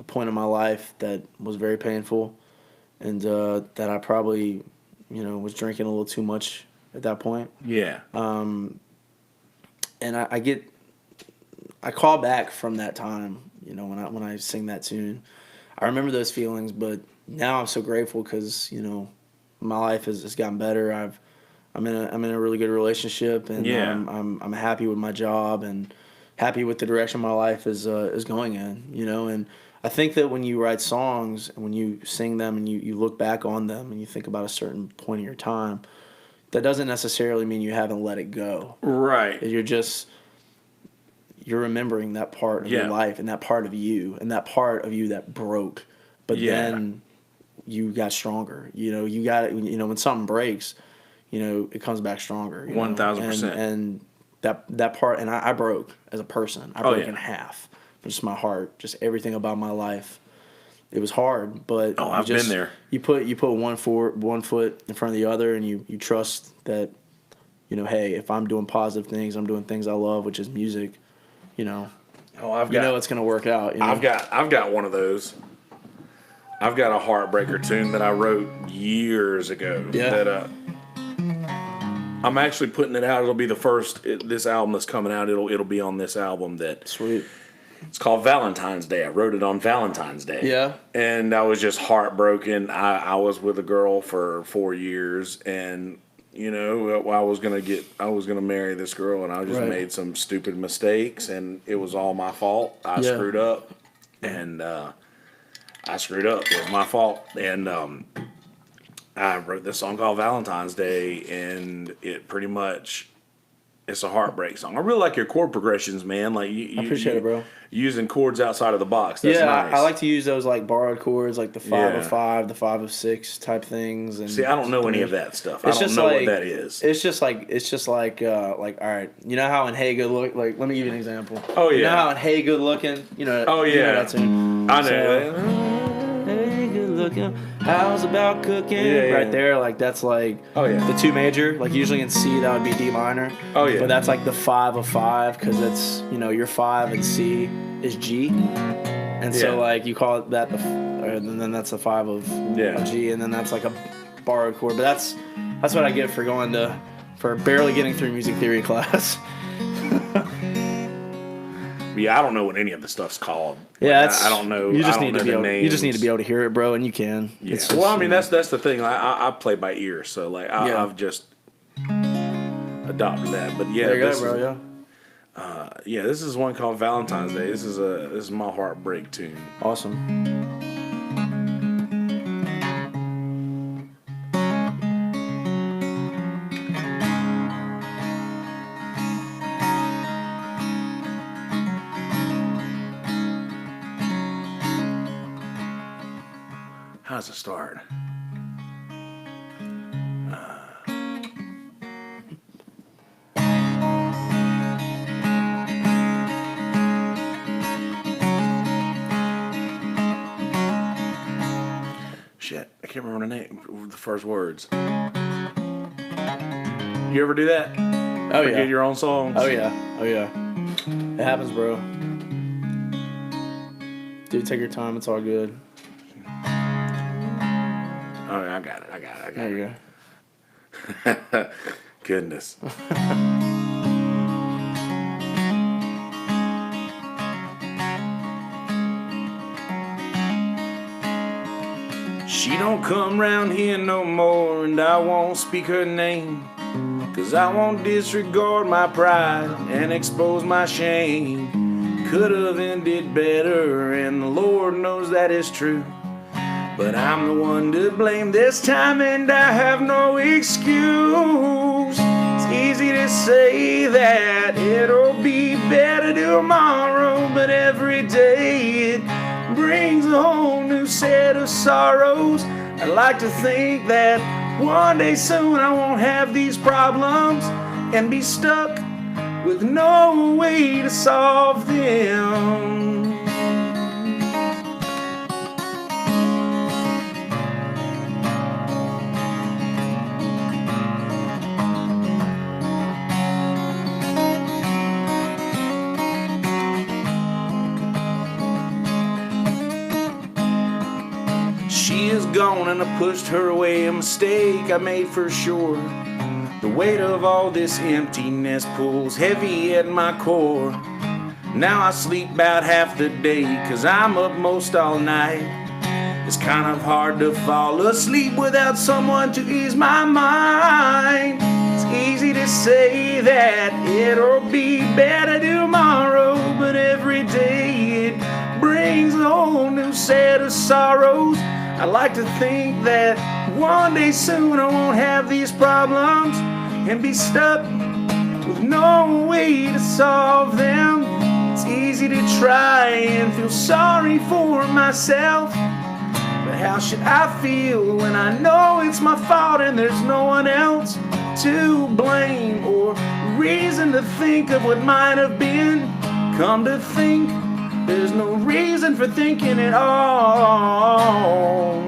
point in my life that was very painful, and that I probably, was drinking a little too much at that point. Yeah. And I call back from that time, when I sing that tune. I remember those feelings, but now I'm so grateful because, my life has gotten better. I'm in a really good relationship, and Yeah. I'm happy with my job and happy with the direction my life is going in, and I think that when you write songs and when you sing them and you look back on them and you think about a certain point in your time, that doesn't necessarily mean you haven't let it go. Right. You're remembering that part of your life and that part of you that broke, but then you got stronger. You got it. When something breaks, it comes back stronger. 1,000%. And that part, and I broke as a person. I broke in half. Just my heart, just everything about my life. It was hard, but I've been there. You put one foot in front of the other, and you trust that, hey, if I'm doing positive things, I'm doing things I love, which is music. It's gonna work out. I've got one of those. I've got a heartbreaker tune that I wrote years ago. Yeah. That I'm actually putting it out. It'll be the first. This album that's coming out. It'll be on this album. Sweet. It's called Valentine's Day. I wrote it on Valentine's Day. Yeah. And I was just heartbroken. I was with a girl for 4 years, and I was gonna marry this girl, and I just made some stupid mistakes, and it was all my fault. I screwed up, and I screwed up. It was my fault, and I wrote this song called Valentine's Day, and it pretty much. It's a heartbreak song. I really like your chord progressions, man. Like I appreciate it, bro. Using chords outside of the box. That's nice. I like to use those like borrowed chords, like the 5/5, the 5/6 type things. And see, I don't know any of that stuff. I don't know what that is. It's just like all right. You know how in Hey Good Look, like let me give you an example. Oh yeah. You know how in Hey Good Looking, Oh yeah. You know that tune. I know. Hey Good Looking, how's about cooking? Yeah. Right there, like that's like the 2 major. Like usually in C that would be D minor. Oh yeah. But that's like the 5/5 because it's your 5 and C is G, and so like you call it that, and then that's the 5 of G, and then that's like a borrowed chord. But that's what I get for barely getting through music theory class. Yeah, I don't know what any of the stuff's called. Yeah, I don't know. You just I don't need to know be the able. names. You just need to be able to hear it, bro, and you can. Yeah. Well, I mean that's the thing. I play by ear, so like I've just adopted that. But yeah, there you go, bro. Yeah. This is one called Valentine's Day. This is my heartbreak tune. Awesome. How does it start? Shit, I can't remember the first words. You ever do that? Oh yeah. Forget your own songs? Oh yeah. It happens, bro. Dude, take your time. It's all good. Oh, I got it. There you go. Goodness. She don't come round here no more, and I won't speak her name, 'cause I won't disregard my pride and expose my shame. Could've ended better, and the Lord knows that is true. But I'm the one to blame this time, and I have no excuse. It's easy to say that it'll be better tomorrow, but every day it brings a whole new set of sorrows. I'd like to think that one day soon I won't have these problems and be stuck with no way to solve them. She is gone and I pushed her away. A mistake I made for sure. The weight of all this emptiness pulls heavy at my core. Now I sleep about half the day, 'cause I'm up most all night. It's kind of hard to fall asleep without someone to ease my mind. It's easy to say that it'll be better tomorrow, but every day it brings a whole new set of sorrows. I like to think that one day soon I won't have these problems and be stuck with no way to solve them. It's easy to try and feel sorry for myself, but how should I feel when I know it's my fault and there's no one else to blame or reason to think of what might have been? Come to think, there's no reason for thinking at all.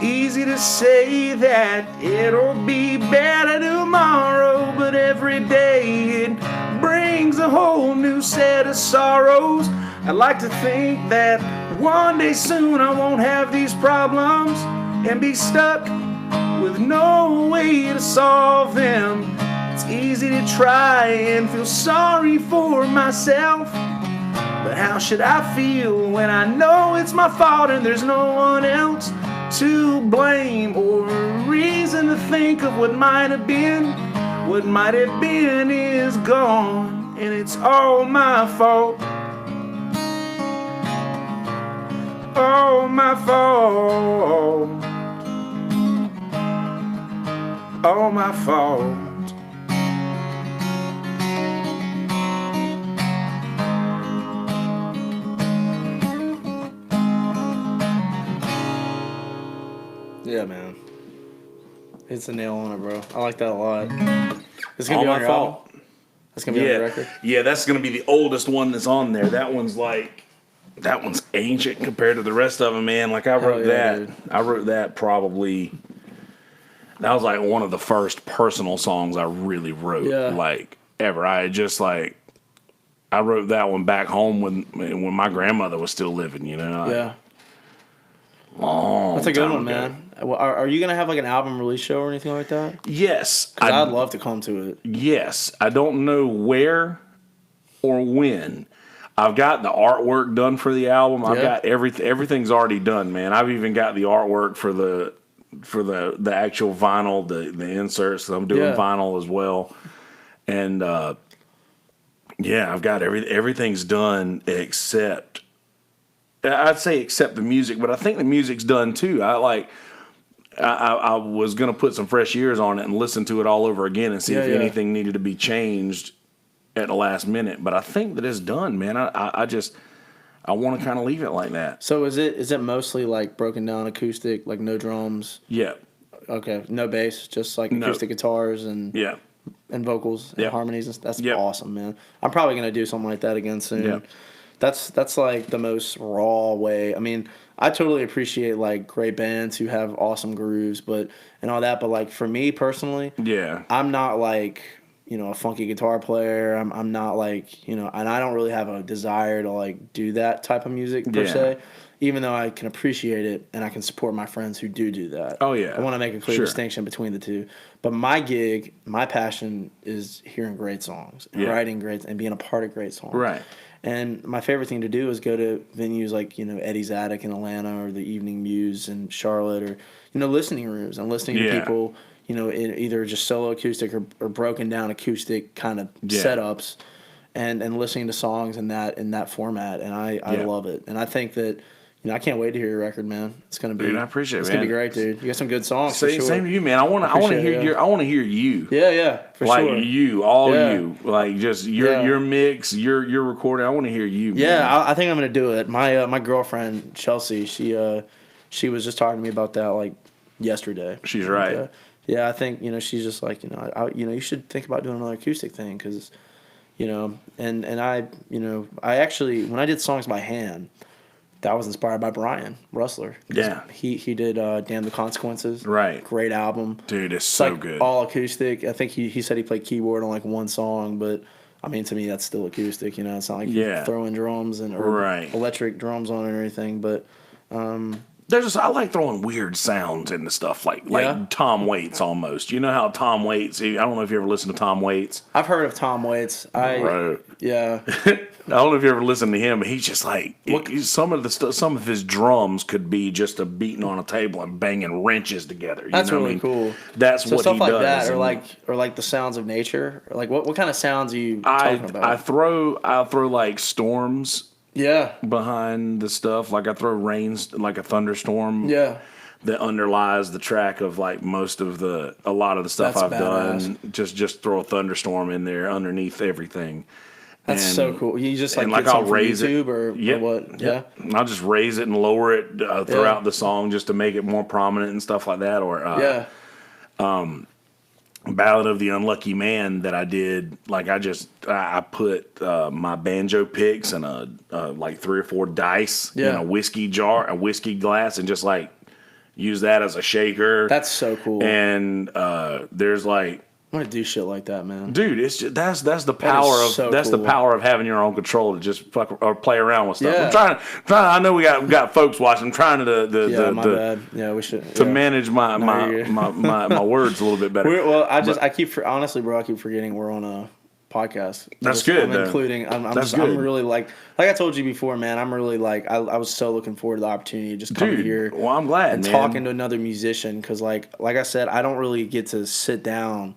Easy to say that it'll be better tomorrow, but every day it brings a whole new set of sorrows. I'd like to think that one day soon I won't have these problems and be stuck with no way to solve them. It's easy to try and feel sorry for myself, but how should I feel when I know it's my fault and there's no one else to blame or reason to think of what might have been? What might have been is gone, and it's all my fault. All my fault. All my fault. Yeah, man. It's a nail on it, bro. I like that a lot. It's gonna All be my on your fault. album? That's gonna be on the record? Yeah, that's gonna be the oldest one that's on there. That one's ancient compared to the rest of them, man. Like I wrote that. Dude. I wrote that probably. That was like one of the first personal songs I really wrote, like ever. I just like I wrote that one back home when my grandmother was still living. You know. Yeah. Long That's a good time one, ago. man. Are you gonna have like an album release show or anything like that? Yes, I'd love to come to it. Yes, I don't know where or when. I've got the artwork done for the album. I've got everything's already done, man. I've even got the artwork for the actual vinyl, the inserts. I'm doing vinyl as well, and I've got everything's done except. I'd say except the music, but I think the music's done too. I was gonna put some fresh ears on it and listen to it all over again and see if anything needed to be changed at the last minute. But I think that it's done, man. I want to kind of leave it like that. So is it mostly like broken down acoustic, like no drums? Yeah. Okay, no bass, just like acoustic guitars and and vocals and harmonies. That's awesome, man. I'm probably gonna do something like that again soon. Yeah. That's like the most raw way. I mean, I totally appreciate like great bands who have awesome grooves, and all that. But like for me personally, I'm not like a funky guitar player. I'm not like and I don't really have a desire to like do that type of music per se. Even though I can appreciate it and I can support my friends who do that. Oh yeah, I want to make a clear distinction between the two. But my gig, my passion is hearing great songs and writing great and being a part of great songs. Right. And my favorite thing to do is go to venues like, Eddie's Attic in Atlanta or the Evening Muse in Charlotte or, listening rooms and listening to people, in either just solo acoustic or broken down acoustic kind of setups and listening to songs in that format. And I love it. And I think that, I can't wait to hear your record, man. It's gonna be. Dude, I appreciate it. It's gonna be great, dude. You got some good songs. For sure. Same to you, man. I want to hear you. Yeah, for like sure. You, you, like just your mix, your recording. I want to hear you. Yeah, man. I think I'm gonna do it. My girlfriend Chelsea, she was just talking to me about that like yesterday. She's right. I think she's just like you should think about doing another acoustic thing because, and I actually when I did songs by hand. that was inspired by Brian Russler. Yeah. He did Damn the Consequences. Right. Great album. Dude, it's so like good. All acoustic. I think he said he played keyboard on like one song, but I mean, to me, that's still acoustic. You know, it's not like you throw in drums or electric drums on it or anything. But I like throwing weird sounds into stuff like Tom Waits almost. You know how Tom Waits? I don't know if you ever listened to Tom Waits. I've heard of Tom Waits. Yeah. I don't know if you ever listened to him, but he's just like some of his drums could be just a beating on a table and banging wrenches together. That's really cool. That's so what stuff he like does. That, or like the sounds of nature. Or like what kind of sounds are you talking about? I'll throw like storms. Yeah. Behind the stuff, like I throw rains, like a thunderstorm. Yeah. That underlies the track of like a lot of the stuff I've done. Just throw a thunderstorm in there underneath everything. That's so cool. You just like I'll raise YouTube it, or what? Yeah. I'll just raise it and lower it throughout the song just to make it more prominent and stuff like that. Or Ballad of the Unlucky Man that I did. Like I put my banjo picks and like 3 or 4 dice in a whiskey glass, and just like use that as a shaker. That's so cool. And there's like. I'm gonna do shit like that, man. Dude, it's just, that's the power the power of having your own control to just fuck or play around with stuff. I'm trying. I know we got folks watching. I'm trying to my bad. Yeah, we should manage my words a little bit better. I keep honestly, bro. I keep forgetting we're on a podcast. That's good. I'm really like I told you before, man. I'm really like I was so looking forward to the opportunity to just come here. Well, I'm glad, and talking to another musician because like I said, I don't really get to sit down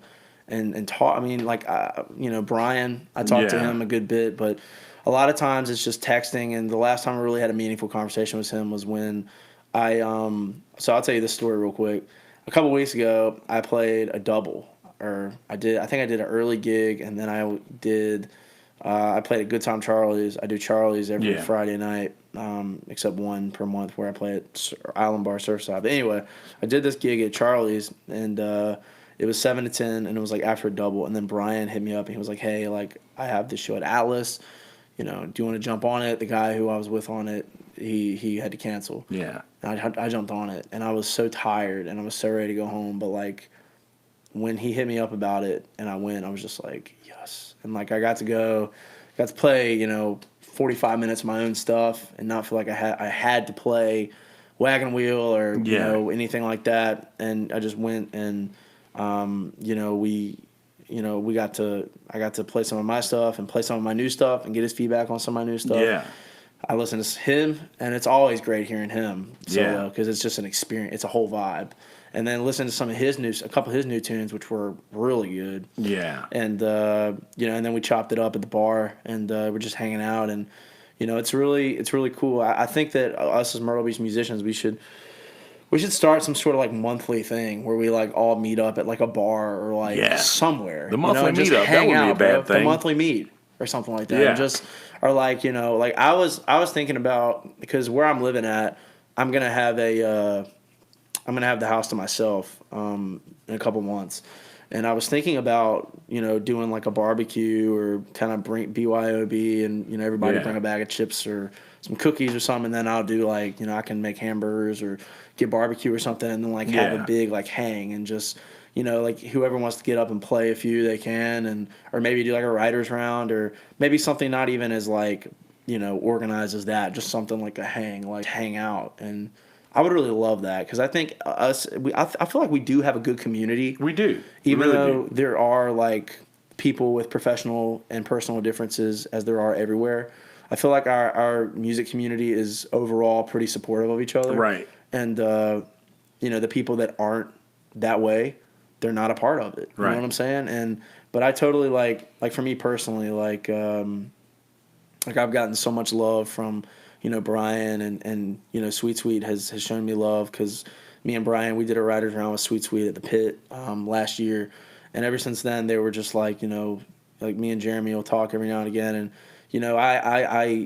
and talk. I mean, like Brian, I talked to him a good bit, but a lot of times it's just texting. And the last time I really had a meaningful conversation with him was when I so I'll tell you this story real quick. A couple weeks ago, I played a double. I think I did an early gig, and then I played at Good Time Charlie's. I do Charlie's every Friday night, except one per month where I play at Island Bar Surfside. But anyway, I did this gig at Charlie's, and it was 7 to 10, and it was like after a double. And then Brian hit me up, and he was like, "Hey, like I have this show at Atlas. Do you want to jump on it?" The guy who I was with on it, he had to cancel. Yeah. And I jumped on it, and I was so tired, and I was so ready to go home, but like. When he hit me up about it and I went, I was just like, yes. And like I got to play, 45 minutes of my own stuff and not feel like I had to play Wagon Wheel or anything like that. And I just went and I got to play some of my stuff and play some of my new stuff and get his feedback on some of my new stuff. Yeah. I listen to him, and it's always great hearing him solo because it's just an experience. It's a whole vibe. And then listen to a couple of his new tunes, which were really good. Yeah. And and then we chopped it up at the bar, and we're just hanging out, and it's really cool. I think that us as Myrtle Beach musicians, we should start some sort of like monthly thing where we like all meet up at like a bar or like somewhere. The monthly meetup, that would be a bad thing. The monthly meet or something like that. Yeah. And just or like like I was thinking about, because where I'm living at, I'm gonna have the house to myself in a couple months, and I was thinking about doing like a barbecue or kind of bring BYOB and everybody bring a bag of chips or some cookies or something, and then I'll do like I can make hamburgers or get barbecue or something, and then like have a big like hang and just like whoever wants to get up and play a few they can, or maybe do like a writer's round, or maybe something not even as like organized as that, just something like a hang, like hang out. And I would really love that because I think I feel like we do have a good community. We do. Even though there are like people with professional and personal differences as there are everywhere. I feel like our music community is overall pretty supportive of each other. Right. And, the people that aren't that way, they're not a part of it. You know what I'm saying? But I totally like for me personally, like I've gotten so much love from, Brian and Sweet Sweet has shown me love because me and Brian, we did a writer's round with Sweet Sweet at the Pit last year. And ever since then, they were just like, like me and Jeremy will talk every now and again. And,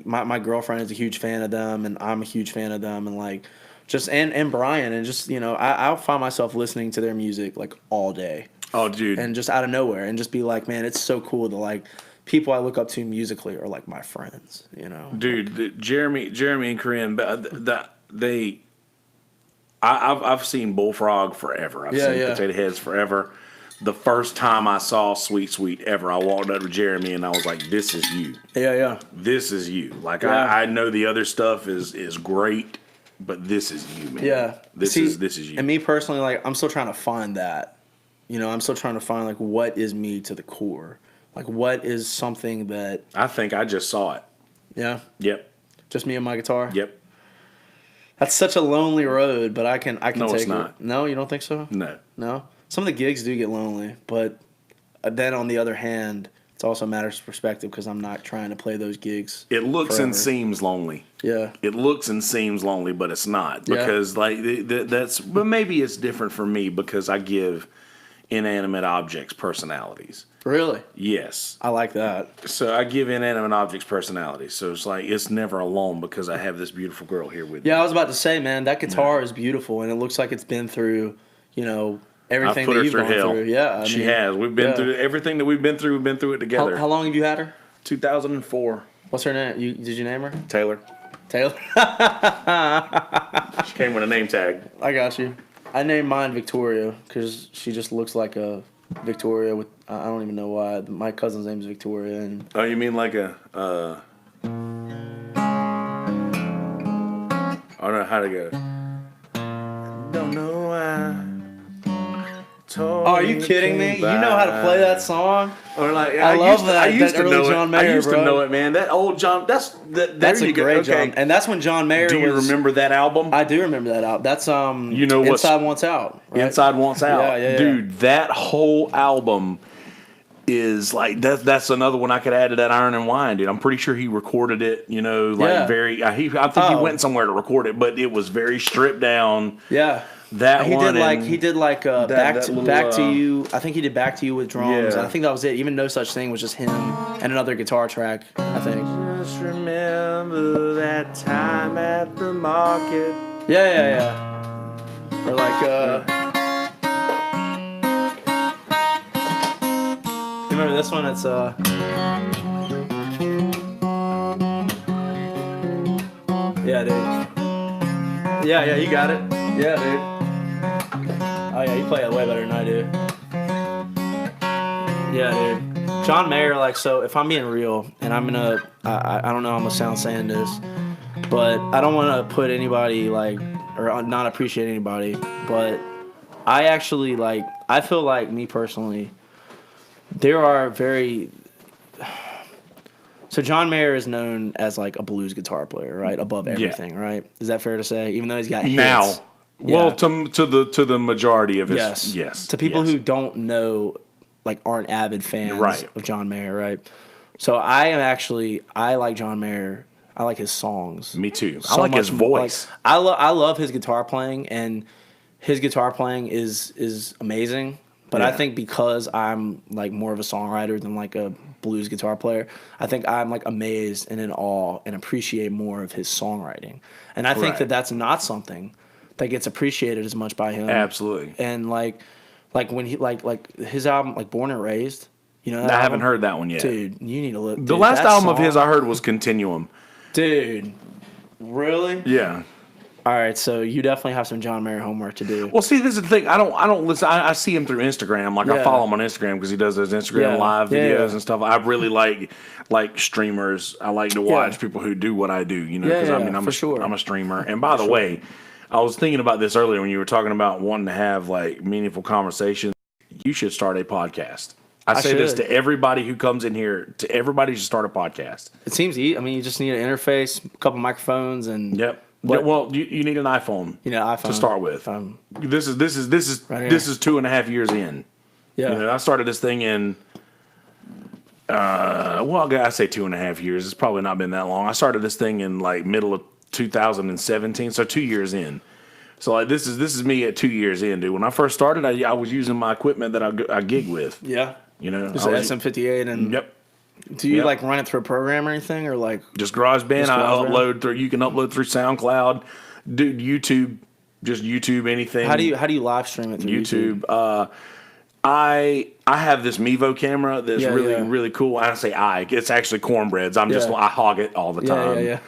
my girlfriend is a huge fan of them, and I'm a huge fan of them. And like, just, and Brian, and just, I'll find myself listening to their music like all day. Oh, dude. And just out of nowhere, and just be like, man, it's so cool to like people I look up to musically are like my friends, you know. Dude, Jeremy and Corinne, I've seen Bullfrog forever. I've seen Potato Heads forever. The first time I saw Sweet Sweet ever, I walked up to Jeremy and I was like, "This is you. Yeah. This is you." Like I know the other stuff is great, but this is you, man. Yeah. This is you. And me personally, like I'm still trying to find that. You know, I'm still trying to find like what is me to the core. Like what is something that I think I just saw it. Yeah. Yep. Just me and my guitar. Yep. That's such a lonely road, but I can No, take it's it. not. No, you don't think so? No. Some of the gigs do get lonely, but then on the other hand, it's also a matter of perspective because I'm not trying to play those gigs. It looks forever. and seems lonely. Yeah. It looks and seems lonely, but it's not because like that's. But maybe it's different for me because I give inanimate objects personalities. Really? Yes. I like that. So I give inanimate objects personalities. So it's like it's never alone because I have this beautiful girl here with me. Yeah, I was about to say, man, that guitar is beautiful, and it looks like it's been through, you know, everything I've put that her you've through gone hell. through. Yeah, She has. We've been through everything that we've been through. We've been through it together. How long have you had her? 2004. What's her name? Did you name her? Taylor. Taylor. She came with a name tag. I got you. I named mine Victoria because she just looks like a Victoria with. I don't even know why. My cousin's name is Victoria, and Oh, you mean like a? I don't know how to go. Don't know why. oh, are you kidding me? You know how to play that song? Or like I love that. I used that to early know John it. Mayer, I used bro. to know it, man. That old John. That's That's a great John, and that's when John Mayer. Do you remember that album? I do remember that album. That's You know what's- Inside Wants Out. Right? Inside Wants Out. Yeah. Dude, that whole album is like that's another one I could add to that Iron and Wine, dude. I'm pretty sure he recorded it, you know, like Yeah. very I think he went somewhere to record it, but it was very stripped down. Yeah. That he one did like back little, to you. I think he did Back to You with drums. Yeah. And I think that was it. Even No Such Thing was just him and another guitar track. I think. Just remember that time at the market. Yeah. Or like you remember this one? It's yeah, dude. Yeah, you got it. Yeah, dude. Oh yeah, you play it way better than I do. Yeah, dude. John Mayer, like, so if I'm being real, and I don't know how I'm gonna sound saying this, but I don't want to put anybody, like, or not appreciate anybody, but I actually, like, I feel like, me personally, there are so John Mayer is known as, like, a blues guitar player, right? Above everything, right? Is that fair to say? Even though he's got hits. Now. Well, Yeah. to the majority of his Yes. To people who don't know, like, aren't avid fans of John Mayer, right? So I like John Mayer. I like his songs. Me too. So I like his much, voice. Like, I love his guitar playing, and his guitar playing is amazing. But I think because I'm, like, more of a songwriter than, like, a blues guitar player, I think I'm, like, amazed and in awe and appreciate more of his songwriting. And I think that that's not something that gets appreciated as much by him. Absolutely. And like when he like his album, like Born and Raised, you know. I haven't heard that one yet. Dude, you need to look. The last album of his I heard was Continuum. Dude, really? Yeah. All right, so you definitely have some John Mayer homework to do. Well, see, this is the thing. I don't listen. I see him through Instagram. Like I follow him on Instagram because he does those Instagram live videos and stuff. I really like streamers. I like to watch people who do what I do. You know, because I'm a streamer. And by the way, I was thinking about this earlier when you were talking about wanting to have, like, meaningful conversations. You should start a podcast. I say this to everybody who comes in here. To everybody should start a podcast. It seems easy. I mean, you just need an interface, a couple microphones, and Yep. Well, you need an iPhone. You know, iPhone to start with. This is right this is 2.5 years in. Yeah. You know, I started this thing in. Well, I say 2.5 years. It's probably not been that long. I started this thing in, like, middle of 2017, so 2 years in. So, like, this is me at 2 years in, dude. When I first started, I was using my equipment that I gig with. Yeah. You know, Just an SM58 and. Yep. Do you like run it through a program or anything, or like just GarageBand? I upload through. You can upload through SoundCloud, dude. YouTube, just YouTube anything. How do you live stream it through YouTube? I have this Mevo camera that's really cool. I say it's actually Cornbread's. I hog it all the time. Yeah.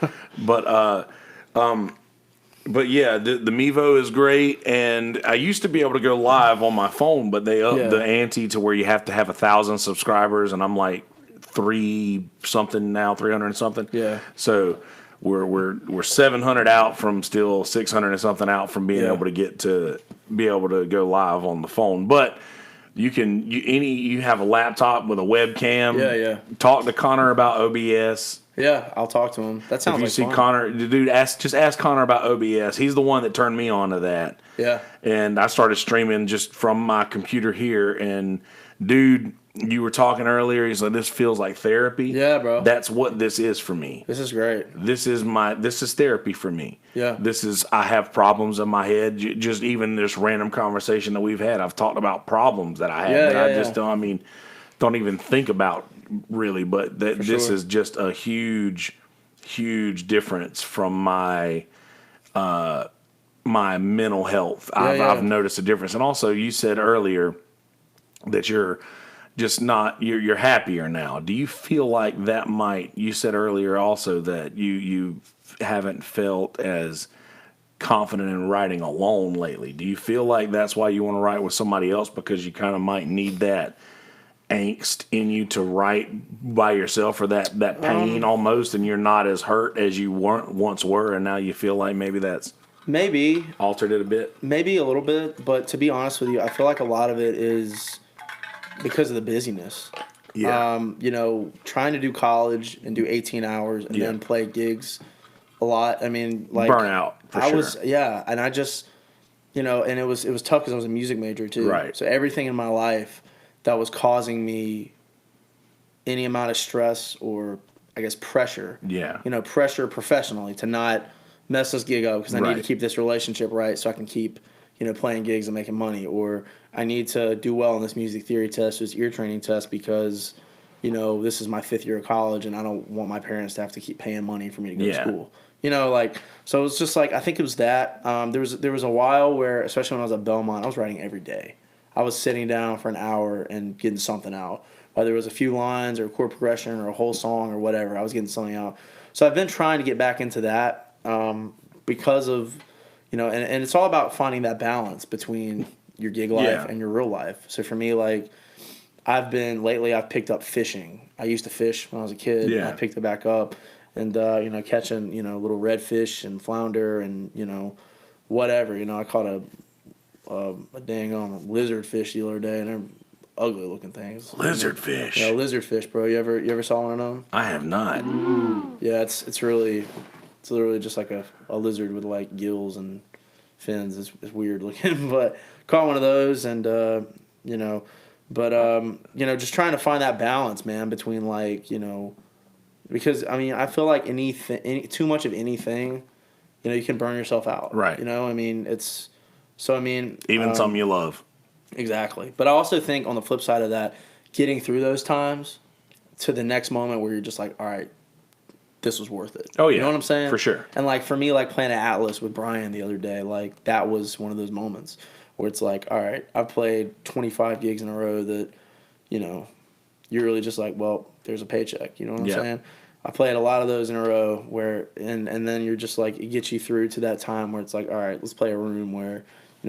But yeah, the Mevo is great, and I used to be able to go live on my phone, but they upped the ante to where you have to have 1,000 subscribers, and I'm like 300 and something. Yeah. So we're 700 out from still 600 and something out from being able to go live on the phone, but. You have a laptop with a webcam. Yeah. Talk to Connor about OBS. Yeah, I'll talk to him. That sounds if you like see fun. Connor, dude, ask Connor about OBS. He's the one that turned me on to that. Yeah. And I started streaming just from my computer here. And dude, you were talking earlier. He's like, this feels like therapy. Yeah, bro. That's what this is for me. This is great. This is therapy for me. Yeah. I have problems in my head. Just even this random conversation that we've had, I've talked about problems that I have that I just don't even think about really. But this is just a huge, huge difference from my my mental health. I've noticed a difference. And also, you said earlier that you're just not you're happier now. Do you feel like that might? You said earlier also that you haven't felt as confident in writing alone lately. Do you feel like that's why you want to write with somebody else, because you kind of might need that angst in you to write by yourself, or that pain almost, and you're not as hurt as you once were, and now you feel like maybe that's maybe altered it a bit? Maybe a little bit, but to be honest with you, I feel like a lot of it is because of the busyness. Yeah. Trying to do college and do 18 hours and then play gigs a lot. I mean, like burnout. And I just, and it was tough because I was a music major too. Right. So everything in my life that was causing me any amount of stress or I guess pressure. Yeah. Pressure professionally to not mess this gig up because I need to keep this relationship right so I can keep playing gigs and making money, or I need to do well on this music theory test, this ear training test, because, this is my 5th year of college and I don't want my parents to have to keep paying money for me to go to school. So it was just like, I think it was that. There was a while where, especially when I was at Belmont, I was writing every day. I was sitting down for an hour and getting something out. Whether it was a few lines or a chord progression or a whole song or whatever, I was getting something out. So I've been trying to get back into that because of, and it's all about finding that balance between your gig life and your real life. So for me, like, I've picked up fishing. I used to fish when I was a kid. And I picked it back up and, catching, little redfish and flounder and, whatever. I caught a dang lizard fish the other day, and they're ugly looking things. Lizard fish. Yeah, lizard fish, bro. You ever saw one of them? I have not. Yeah, it's literally just like a lizard with like gills and fins. It's weird looking, but caught one of those, and just trying to find that balance, man, between like, because I mean, I feel like too much of anything, you can burn yourself out. Right. I mean, even something you love. Exactly. But I also think on the flip side of that, getting through those times to the next moment where you're just like, all right, this was worth it. Oh, yeah. You know what I'm saying? For sure. And like for me, like playing at Atlas with Brian the other day, like that was one of those moments where it's like, all right, I've played 25 gigs in a row that, you're really just like, well, there's a paycheck. You know what I'm saying? I played a lot of those in a row where, and then you're just like, it gets you through to that time where it's like, all right, let's play a room where,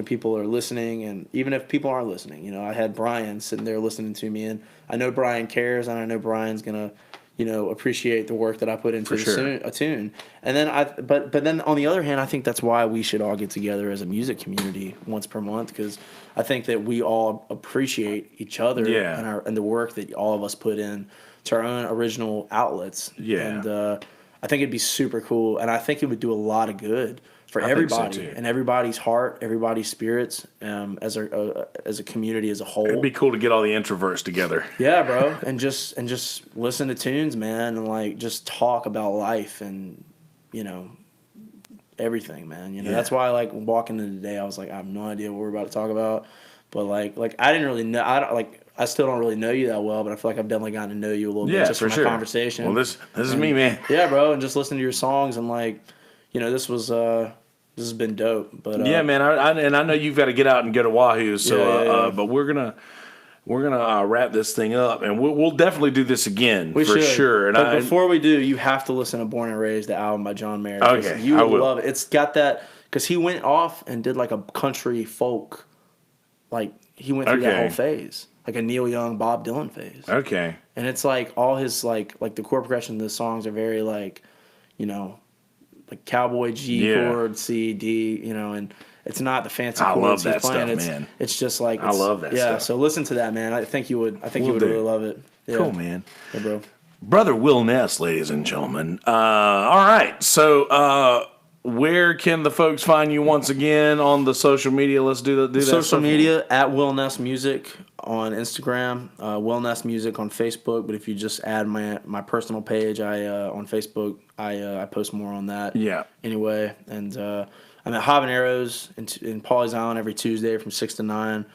people are listening, and even if people aren't listening, I had Brian sitting there listening to me, and I know Brian cares, and I know Brian's gonna, appreciate the work that I put into a tune. And then but then on the other hand, I think that's why we should all get together as a music community once per month, because I think that we all appreciate each other and the work that all of us put in to our own original outlets. Yeah. And I think it'd be super cool, and I think it would do a lot of good for everybody and everybody's heart, everybody's spirits, as a community as a whole. It'd be cool to get all the introverts together. Yeah, bro, and just listen to tunes, man, and like just talk about life and everything, man. That's why like walking into the day, I was like, I have no idea what we're about to talk about, but like I didn't really know. I still don't really know you that well, but I feel like I've definitely gotten to know you a little bit just from our conversation. Well, this is me, man. Yeah, bro, and just listening to your songs and like, this has been dope. But yeah, man, I know you've got to get out and go to Wahoo, so but we're we're gonna wrap this thing up, and we'll definitely do this again We for should. sure. And But before we do, you have to listen to Born and Raised, the album by John Mayer. Okay, You I will will. love it. It's got that, because he went off and did like a country folk, like he went through that Okay. whole phase, like a Neil Young, Bob Dylan phase. Okay. And it's like all his like the chord progression of the songs are very like, you know, like cowboy G chord, C, D, you know, and it's not the fancy I chords love he's that playing. stuff, man. It's just like I love that yeah, stuff. so listen to that, man. I think you would Will do. really love it. Yeah. Cool, man. Yeah, bro. Brother Will Ness, ladies and gentlemen. All right, so where can the folks find you once again on the social media? Let's do that. Social media at Will Ness Music on Instagram, Will Ness Music on Facebook. But if you just add my personal page, on Facebook, I post more on that. Yeah. Anyway, and I'm at Habaneros in Pawleys Island every Tuesday from 6 to 9.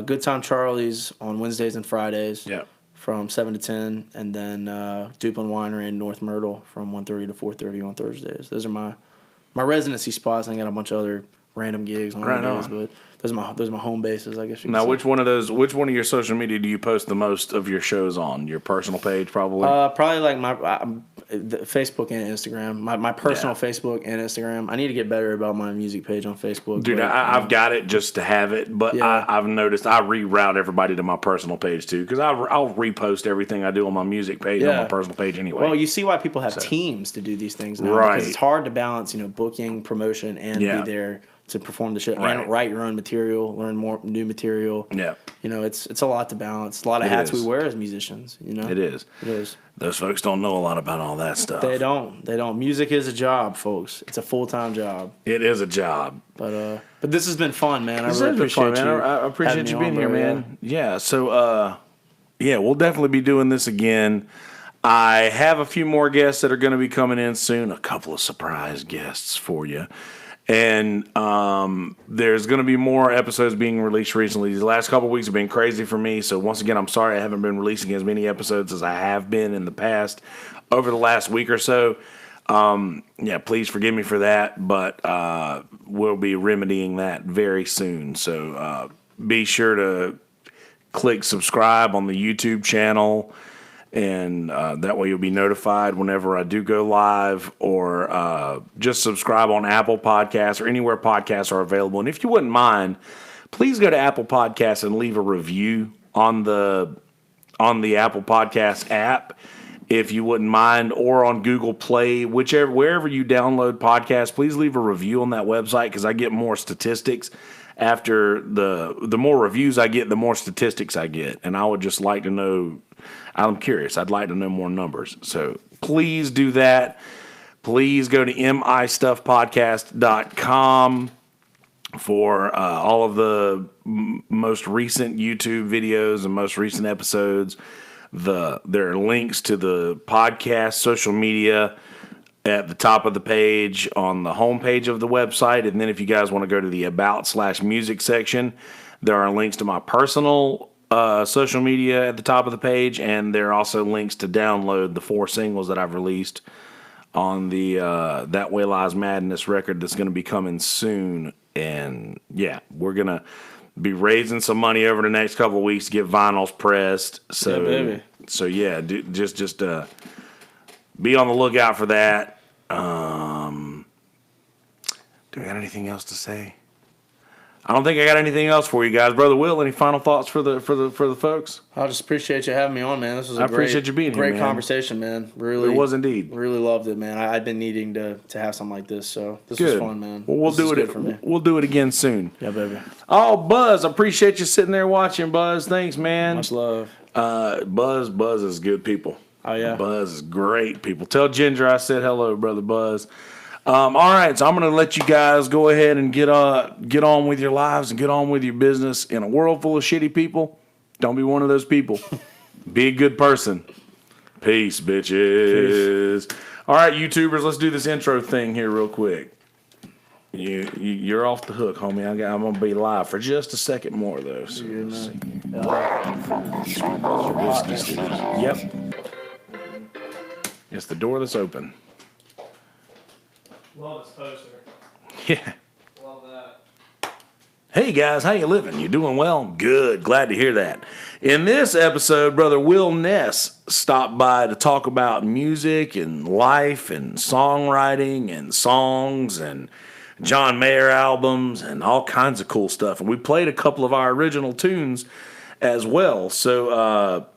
Good Time Charlie's on Wednesdays and Fridays. Yeah. From 7 to 10, and then Duplin Winery in North Myrtle from 1:30 to 4:30 on Thursdays. Those are my residency spots. I got a bunch of other random gigs on other days, but those are my home bases, I guess you could Now, say. which one of your social media do you post the most of your shows on? Your personal page, probably? Probably like the Facebook and Instagram. My personal Facebook and Instagram. I need to get better about my music page on Facebook. Dude, but, I've got it just to have it, but Yeah. I've noticed I reroute everybody to my personal page too, because I'll repost everything I do on my music page on Yeah. my personal page anyway. Well, you see why people have teams to do these things now, Right. because it's hard to balance, booking, promotion, and Yeah. be there to perform the show Right. and write your own material, learn more new material. Yeah. It's a lot to balance. A lot of It hats is. we wear as musicians. It is. It is. Those folks don't know a lot about all that stuff. They don't. Music is a job, folks. It's a full-time job. It is a job. But this has been fun, man. I This really has been appreciate fun, you. man. I appreciate having you me being on, here, bro, man. Yeah. So, we'll definitely be doing this again. I have a few more guests that are going to be coming in soon. A couple of surprise guests for you. And there's going to be more episodes being released recently. These last couple of weeks have been crazy for me. So once again, I'm sorry I haven't been releasing as many episodes as I have been in the past over the last week or so. Please forgive me for that. But we'll be remedying that very soon. So be sure to click subscribe on the YouTube channel. And that way you'll be notified whenever I do go live, or just subscribe on Apple Podcasts or anywhere podcasts are available. And if you wouldn't mind, please go to Apple Podcasts and leave a review on the Apple Podcast app, if you wouldn't mind, or on Google Play, wherever you download podcasts. Please leave a review on that website, because I get more statistics. After the more reviews I get, the more statistics I get. And I would just like to know, I'm curious, I'd like to know more numbers. So please do that. Please go to mistuffpodcast.com for all of the most recent YouTube videos and most recent episodes. There are links to the podcast social media at the top of the page on the homepage of the website. And then if you guys want to go to the About/Music section, there are links to my personal social media at the top of the page. And there are also links to download the 4 singles that I've released on the That Way Lies Madness record that's going to be coming soon. And yeah, we're going to be raising some money over the next couple of weeks to get vinyls pressed. So, Yeah, baby. So yeah, just be on the lookout for that. Do I got anything else to say? I don't think I got anything else for you guys. Brother Will, any final thoughts for the folks? I just appreciate you having me on, man. This was I appreciate you being here, great man. conversation, man. Really, It was indeed. Really loved it, man. I'd been needing to have something like this, so this Good. was fun, man. Well, we'll This do is it. good for me. We'll do it again soon. Yeah, baby. Oh, Buzz, I appreciate you sitting there watching, Buzz. Thanks, man. Much love. Buzz is good people. Oh yeah. Buzz is great people. Tell Ginger I said hello, brother Buzz. All right, so I'm going to let you guys go ahead and get on with your lives and get on with your business. In a world full of shitty people, don't be one of those people. Be a good person. Peace, bitches. Peace. All right, YouTubers, let's do this intro thing here real quick. You're off the hook, homie. I'm going to be live for just a second more, though. So let's see. Yep. It's the door that's open. Love this poster. Yeah. Love that. Hey guys, how you living? You doing well? Good. Glad to hear that. In this episode, brother Will Ness stopped by to talk about music and life and songwriting and songs and John Mayer albums and all kinds of cool stuff. And we played a couple of our original tunes as well. So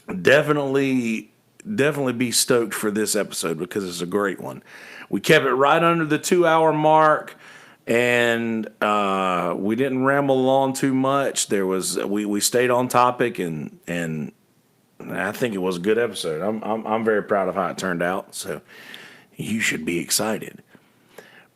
definitely be stoked for this episode because it's a great one. We kept it right under the 2-hour mark. And we didn't ramble on too much. We stayed on topic, and I think it was a good episode. I'm very proud of how it turned out. So you should be excited.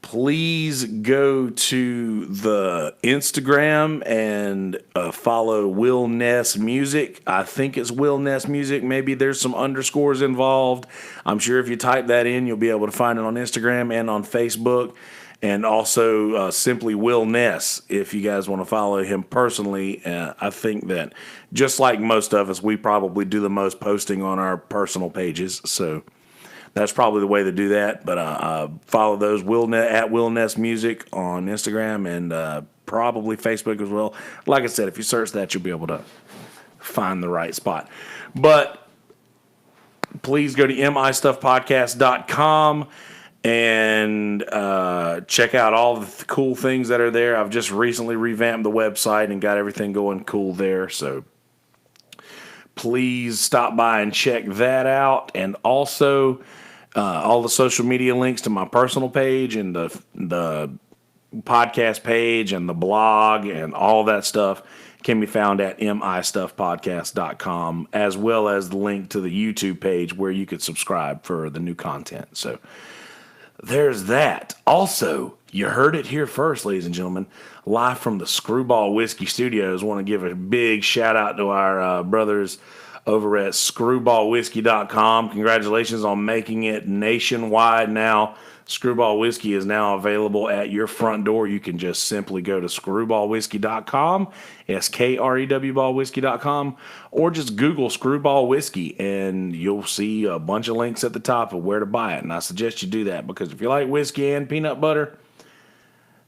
Please go to the Instagram and follow Will Ness Music. I think it's Will Ness Music. Maybe there's some underscores involved. I'm sure if you type that in, you'll be able to find it on Instagram and on Facebook. And also simply Will Ness, if you guys want to follow him personally. I think that just like most of us, we probably do the most posting on our personal pages. So that's probably the way to do that. But follow those at Will Ness Music on Instagram and probably Facebook as well. Like I said, if you search that, you'll be able to find the right spot. But please go to mistuffpodcast.com. And check out all the cool things that are there. I've just recently revamped the website and got everything going cool there. So please stop by and check that out. And also all the social media links to my personal page and the podcast page and the blog and all that stuff can be found at mistuffpodcast.com, as well as the link to the YouTube page where you could subscribe for the new content. So there's that. Also, you heard it here first, ladies and gentlemen, live from the Screwball Whiskey Studios. Want to give a big shout out to our brothers over at screwballwhiskey.com. Congratulations on making it nationwide now. Screwball Whiskey is now available at your front door. You can just simply go to screwballwhiskey.com, SKREW-ballwhiskey.com, or just Google Screwball Whiskey, and you'll see a bunch of links at the top of where to buy it. And I suggest you do that because if you like whiskey and peanut butter,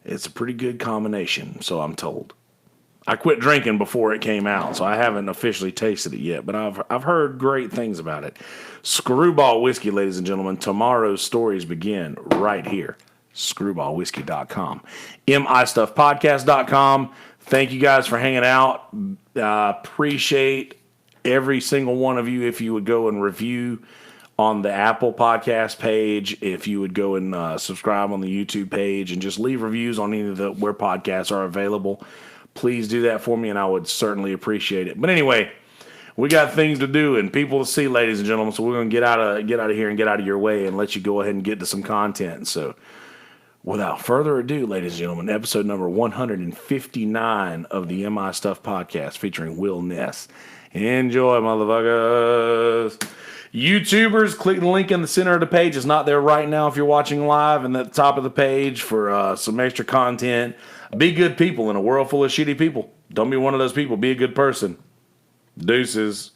it's a pretty good combination, so I'm told. I quit drinking before it came out, so I haven't officially tasted it yet, but I've heard great things about it. Screwball Whiskey, ladies and gentlemen. Tomorrow's stories begin right here. Screwballwhiskey.com. mistuffpodcast.com. Thank you guys for hanging out. Appreciate every single one of you. If you would go and review on the Apple Podcast page, if you would go and subscribe on the YouTube page, and just leave reviews on any of the where podcasts are available. Please do that for me, and I would certainly appreciate it. But anyway, we got things to do and people to see, ladies and gentlemen. So we're going to get out of here and get out of your way and let you go ahead and get to some content. So without further ado, ladies and gentlemen, episode number 159 of the MI Stuff Podcast featuring Will Ness. Enjoy, motherfuckers. YouTubers, click the link in the center of the page. It's not there right now if you're watching live, and at the top of the page for some extra content. Be good people in a world full of shitty people. Don't be one of those people. Be a good person. Deuces.